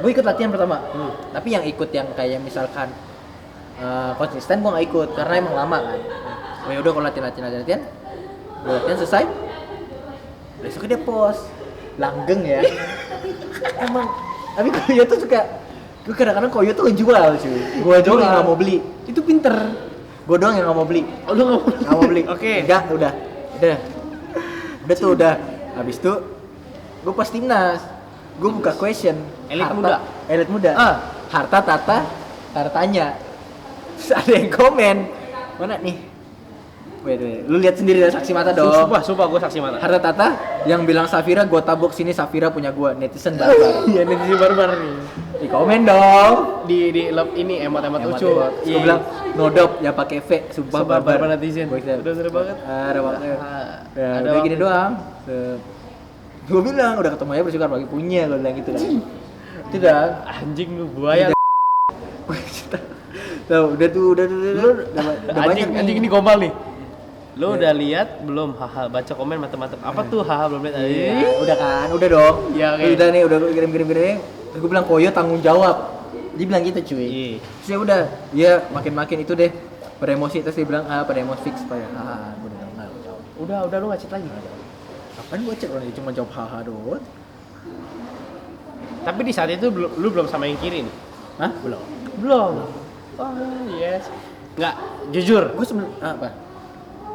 Gue ikut latihan pertama. Tapi yang ikut yang kayak misalkan konsisten gue nggak ikut karena emang lama kan. Oh ya udah kalau latihan. Gue latihan selesai. Besoknya dia post langgeng ya. Emang tapi Koyo tuh suka. Gue kadang-kadang Koyo tuh ngejual cuy. Gue doang yang nggak mau beli. Itu pinter. Gue doang yang nggak mau beli. Oh lu nggak mau beli? Oke. Enggak, udah. Udah. Habis itu gue pas timnas. Gue buka question. Elit muda. Harta tata tanya. Terus ada yang komen. Mana nih? Wait. Lu lihat sendiri dari saksi mata dong. Sumpah gue saksi mata. Harta tata yang bilang Safira gue tabok sini Safira punya gue. Netizen barbar. Iya netizen barbar nih. Di komen dong. Di love ini emot-emot lucu. Gue bilang nodop ya pakai V. Sumpah barbar netizen. Udah seru banget. Ada waktu. Ya, udah gini doang. Gue bilang udah ketemu aja bersyukur lagi punya, gue bilang gitu kan. Tidak. Anjing lu buaya. Udah Lu banyak anjing ini gombal nih. Lu udah lihat belum? Haha, baca komen mantep-mantep. Apa tuh? Haha, belum lihat. Iya, udah kan, udah dong. Iya, oke. Udah nih, udah kirim. Terus gue bilang Koyo tanggung jawab. Dia bilang gitu cuy. Iya. Terus ya udah, dia makin itu deh beremosi terus dia bilang pada emosi fix gue udah enggak jawab. Udah lu nggak chat lagi. Kapan gue cek orang dia cuma jawab haha doang. Tapi di saat itu lu belum sama yang kiri nih. Hah? Belum. Oh, yes. Enggak, jujur. Gue apa?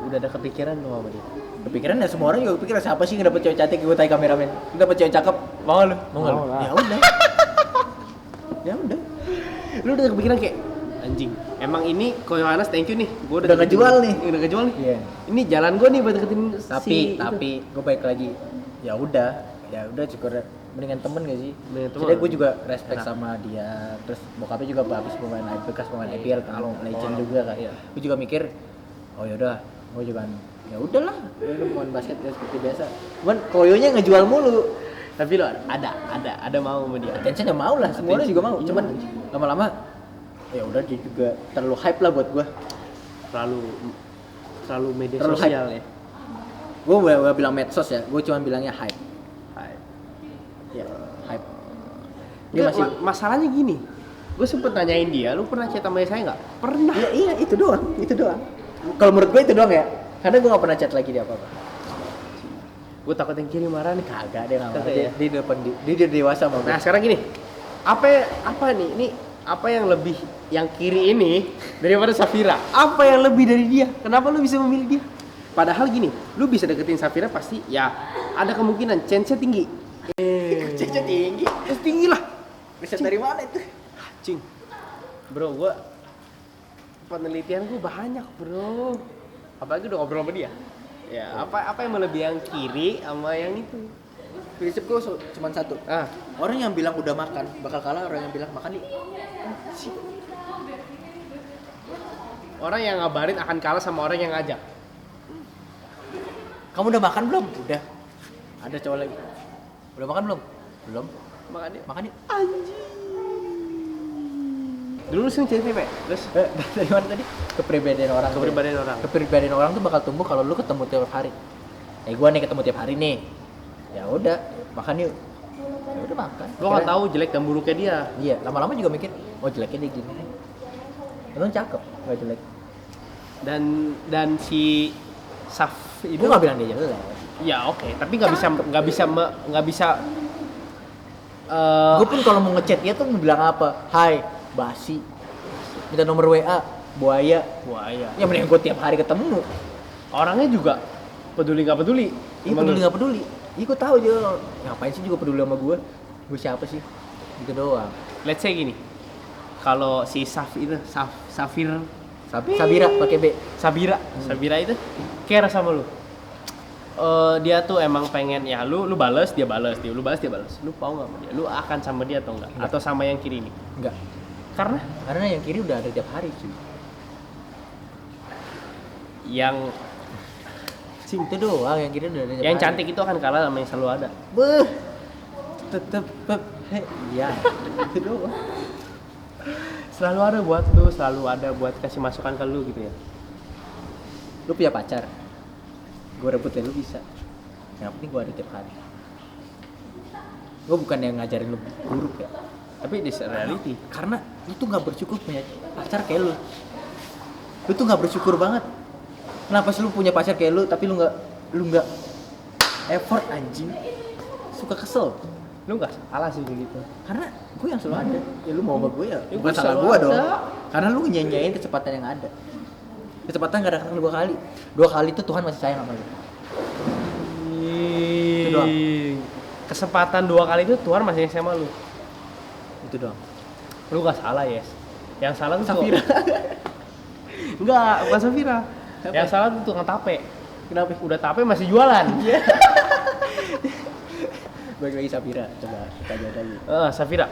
Udah ada kepikiran lu sama dia. Kepikiran ya semua orang juga kepikiran siapa sih yang dapet cewek cantik gue tanya kameramen. Lu dapet cewek cakep, Mau lu? mau enggak? lah. Ya udah. Lu udah kepikiran kayak anjing. Emang ini Koyohanas thank you nih. Gua Udah ngejual nih. Udah ngejual nih. Iya. Ini jalan gua nih buat deketin Tapi gue balik lagi. Ya udah cukup mendingan temen gak sih? Mendingan temen. Jadi gue juga respect sama dia. Terus bokapnya juga habis bekas pemain IPL kalau legend juga kan. Iya. Gue juga mikir, oh yaudah, gue juga ya udahlah, udah pemain basket ya seperti biasa. Cuman Koyonya ngejual mulu. Tapi lo ada mau sama dia. Attention ya mau lah, semua orang juga mau. Iya, Cuman lama-lama ya udah dia juga terlalu hype lah buat gue. Terlalu media Terlalu sosial hype. ya. Gue udah bilang medsos ya, gue cuma bilangnya hype. Hai. Ya, hype. Dia masalahnya gini. Gue sempet nanyain dia, lu pernah chat sama saya nggak? Pernah. Iya, itu doang. Kalau menurut gue itu doang ya, karena gue nggak pernah chat lagi dia apa-apa. Gue takut yang kiri marah nih. Kagak, dia nggak marah. Kagak ya? Dia depan dia dewasa sama gue. Nah sekarang gini, apa nih? Ini apa yang lebih yang kiri ini daripada Safira? Apa yang lebih dari dia? Kenapa lu bisa memilih dia? Padahal gini, lu bisa deketin Safira pasti ya ada kemungkinan chance-nya tinggi. Cece tinggi. Terus tinggi lah. Bisa dari mana itu? Cing. Bro, penelitian gua banyak, bro. Apalagi udah ngobrol sama dia. Ya, apa yang melebihi yang kiri sama yang itu? Prinsip gue cuma satu. Ah, Orang yang bilang udah makan bakal kalah orang yang bilang makan nih. orang yang ngabarin akan kalah sama orang yang ngajak. Kamu udah makan belum? Udah. Ada cowok lagi. Udah makan belum? Belum. Makan nih. Anjing. Dulu sering cerita, Pak. Terus Dari mana tadi? Kepribadian orang. Kepribadian orang tuh bakal tumbuh kalau lu ketemu tiap hari. Gua nih ketemu tiap hari nih. Ya udah, makan yuk. Ya udah makan. Gua nggak tahu jelek dan buruknya dia. Iya, lama-lama juga mikir, oh jeleknya dia gini. Emang cakep, nggak jelek. Dan si Saf itu Gua nggak bilang dia jelek. ya oke, tapi nggak bisa Gue pun kalau mau ngechat dia tuh bilang apa? Hai, basi, minta nomor WA, buaya. Ya mending gue tiap hari ketemu. Orangnya juga peduli nggak peduli. Iya peduli nggak peduli. Iya gue tahu aja. Ngapain sih juga peduli sama gue? Gue siapa sih? Gitu doang. Let's say gini. Kalau si Safira Sabira pakai B. Sabira itu care sama lu. Dia tuh emang pengen ya lu balas dia balas, lu balas dia balas. Lu mau nggak sama dia? Lu akan sama dia atau enggak? Atau sama yang kiri ini? Enggak. Karena yang kiri udah ada tiap hari sih. Yang itu doang yang kiri udah ada tiap yang hari. cantik itu akan kalah sama yang selalu ada. Beuh. Tetep iya. Itu doang. Selalu ada buat lu, selalu ada buat kasih masukan ke lu gitu ya. Lu punya pacar, gue rebut ya lu bisa. Yang penting gue ada tiap hari. Gue bukan yang ngajarin lu buruk ya, Tapi this reality. karena lu tuh nggak bersyukur punya pacar kayak lu. Lu tuh nggak bersyukur banget. Kenapa sih lu punya pacar kayak lu tapi lu nggak effort anjing? Suka kesel. Lu nggak salah sih kayak gitu. Karena gue yang selalu ada. Ya lu mau sama gue ya, Ya, bukan gue salah selalu gue ada. dong. Karena lu nyanyain kecepatan yang ada. Kecepatan gak ada kali 2 kali. 2 kali itu Tuhan masih sayang sama lu. Itu doang. Kesempatan 2 kali itu Tuhan masih sama lu. Itu doang. Lu nggak salah, Yes. Yang salah tuh Safira. Enggak, bukan Safira. Apa? Yang salah tuh tukang tape. Kenapa? Udah tape masih jualan. Iya. Balik lagi Safira, coba kita jawab lagi. Safira.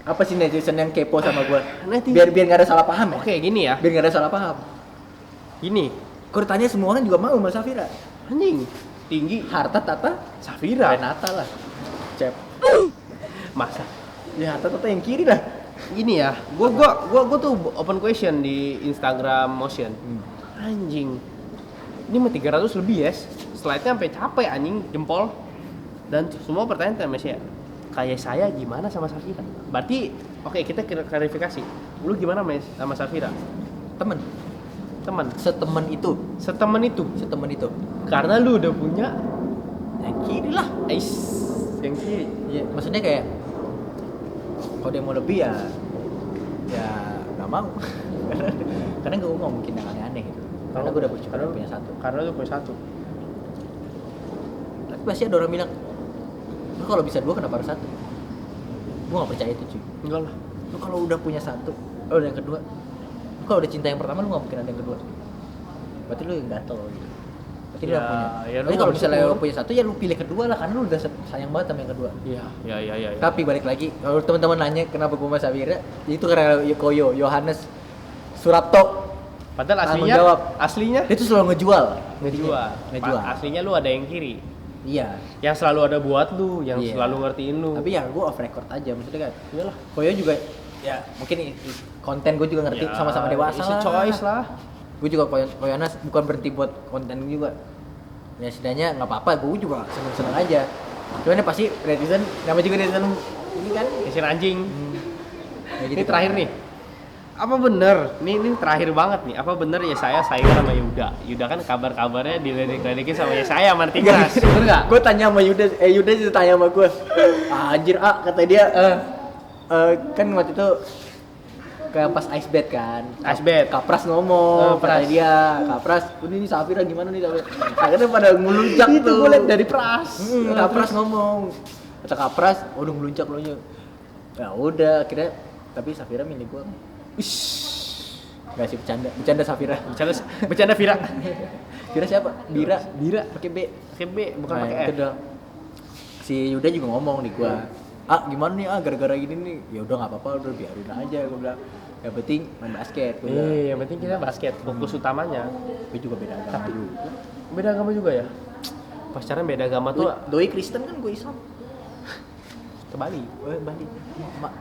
Apa sih netizen yang kepo sama gua? Netizen. Biar nggak ada salah paham ya. Oke, gini ya. Biar nggak ada salah paham. Gini. Kau ditanya semua orang juga mau sama Safira. Anjing. Tinggi. Harta tata Safira. Renata lah. Cep. Masa. Ya harta tata yang kiri lah. Gini ya. Gua tuh open question di Instagram Motion. Anjing. Ini mah 300 lebih, Yes. Slide-nya sampai capek anjing jempol. Dan semua pertanyaan sama saya. Kayak saya gimana sama Safira? Berarti oke, kita klarifikasi. Lu gimana sama Safira? Temen. Setemen itu. Setemen itu. Karena lu udah punya Yang kiri lah. yang kiri. Ya, maksudnya kayak kalau dia mau lebih ya nggak mau. Karena gue nggak mungkin yang aneh-aneh gitu. Karena gue udah bersyukur punya satu. Karena lu punya satu. Tapi pasti ada orang bilang, lu kalau bisa 2 kenapa harus 1? Gue gak percaya itu cuy. Enggak lah. Lu kalau udah punya 1, lu udah yang kedua. Lu kalau udah cinta yang pertama lu gak mungkin ada yang kedua. Berarti lu yang gatel gitu. Berarti lu Ya, yang punya. ya lu Tapi kalau misalnya bersyukur. lu punya 1 ya lu pilih kedua lah, karena lu udah sayang banget sama yang kedua. Iya. Tapi balik lagi, kalau teman-teman nanya kenapa gue sama Safira, itu karena Koyo, Yohanes, Surapto. Padahal Tanggung aslinya jawab. aslinya Dia tuh selalu ngejual. Ngejual. Aslinya lu ada yang kiri. Iya. Yang selalu ada buat lu, yang Iya. selalu ngertiin lu. Tapi ya gue off record aja, maksudnya kan. iyalah. Koyo juga ya mungkin konten gue juga ngerti Ya, sama-sama dewasa it's a lah. choice lah. Gue juga Koyonas bukan berhenti buat konten juga. Ya setidaknya nggak apa-apa, gue juga seneng-seneng aja. Cuman ya pasti netizen, nama juga netizen ini kan. Kesin anjing. Ya Ini terakhir nih. Apa bener? Ini terakhir banget nih. Apa bener ya saya sayang sama Yuda? Yuda kan kabar-kabarnya diledek-ledekin sama ya saya sama Tigras. Bener nggak? Gue tanya sama Yuda juga tanya sama gue. Anjir kata dia. Kan waktu itu kayak pas ice bed kan. Ice bed. Kapras ngomong, Pras. kata dia. Kapras, ini Safira gimana nih Safira? Akhirnya pada ngeluncak tuh. Itu gue liat dari Pras. Kapras ngomong. Kata Kapras, udah ngeluncak lo nya. Ya udah, akhirnya tapi Safira milih gue. Gak sih bercanda Safira. Bercanda Vira. Vira siapa? Bira pakai B. Pakai B bukan Nah, pakai itu F. dah. Si Yuda juga ngomong nih gua. Gimana nih gara-gara gini nih. Ya udah enggak apa-apa, udah biarin aja gua bilang. Yang penting main basket gua bilang. Yang penting kita basket, fokus utamanya. Tapi juga beda agama Tapi- juga. Beda agama juga ya? Pacaran beda agama tuh Doi Kristen kan gua Islam. kembali. Bali.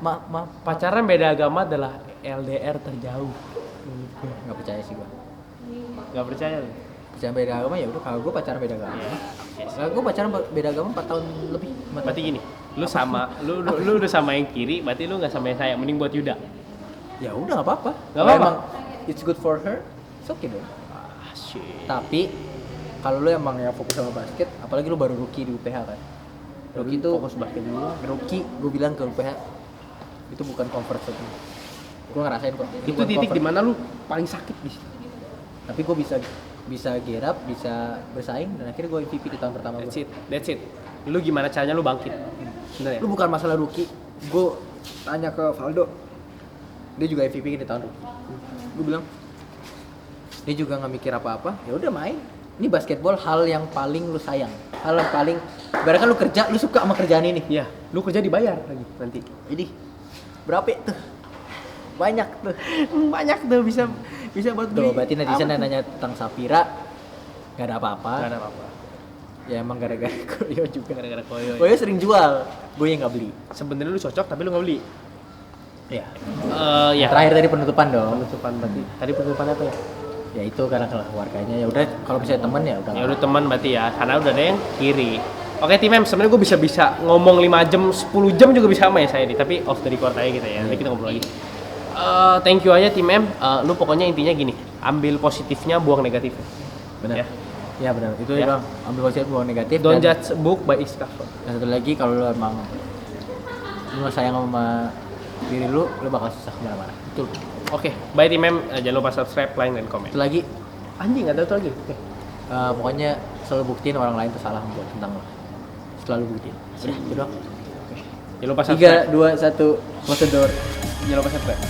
Maaf. Pacaran beda agama adalah LDR terjauh. Enggak percaya sih gua. Gak percaya lu? Pacaran beda agama ya udah, kalau gua pacaran beda agama. Kalau gua pacaran beda agama 4 tahun lebih. 4 tahun. Berarti gini, lu udah sama yang kiri, berarti lu nggak sama yang saya. Mending buat Yuda. Ya udah enggak apa-apa. Nggak Kalau apa-apa. emang it's good for her, it's okay dong. Shit. Tapi kalau lu emang yang fokus sama basket, apalagi lu baru rookie di UPH kan. Rookie itu fokus basket dulu. rookie, gue bilang ke UPH, Itu bukan comfort zone. Gue ngerasain kok. Itu bukan titik comfort. dimana lu paling sakit di situ. Tapi gue bisa gerap, bisa bersaing, dan akhirnya gue MVP di tahun pertama gue. That's it. Lu gimana caranya lu bangkit? Bener ya? Lu bukan masalah rookie. Gue tanya ke Valdo, dia juga MVP di tahun rookie. Gue bilang, dia juga nggak mikir apa-apa. Ya udah main. Ini basketball hal yang paling lu sayang. Hal yang paling, ibaratnya kan lu kerja, lu suka sama kerjaan ini. Iya, lu kerja dibayar lagi nanti. Ini berapa ya tuh? Banyak tuh. Banyak tuh bisa buat Tuh, berarti netizen yang nanya tentang Sapira nggak ada apa-apa. Gak ada apa-apa. Ya emang gara-gara Koyo juga. Gara-gara Koyo. Koyo sering jual, gue yang nggak beli. Sebenarnya lu cocok tapi lu nggak beli. Ya. Ya. Terakhir tadi penutupan dong. Penutupan berarti. Tadi penutupan apa ya? Ya itu karena keluarganya. Ya udah kalau misalnya teman ya udah. Ya udah teman berarti ya, karena udah ada yang kiri. Oke tim sebenarnya gue bisa ngomong 5 jam, 10 jam juga bisa sama ya saya ini, tapi off the record aja gitu ya. Nanti kita ngobrol lagi. Thank you aja tim lu pokoknya intinya gini, ambil positifnya, buang negatifnya. Benar. Ya. Ya benar. Itu Ya. ya. Bang, ambil positif buang negatif. Don't dan, judge a book by its cover. dan satu lagi kalau lu emang lu nggak sayang sama diri lu bakal susah kemana-mana. Betul. Oke, bye tim jangan lupa subscribe, like, dan komen. Itu lagi Anjing ada itu lagi. Oke. pokoknya selalu buktiin orang lain itu salah buat tentang lo. Selalu buktiin. Udah, itu doang. Jangan lupa subscribe. 3, 2, 1, close the door. Jangan lupa subscribe.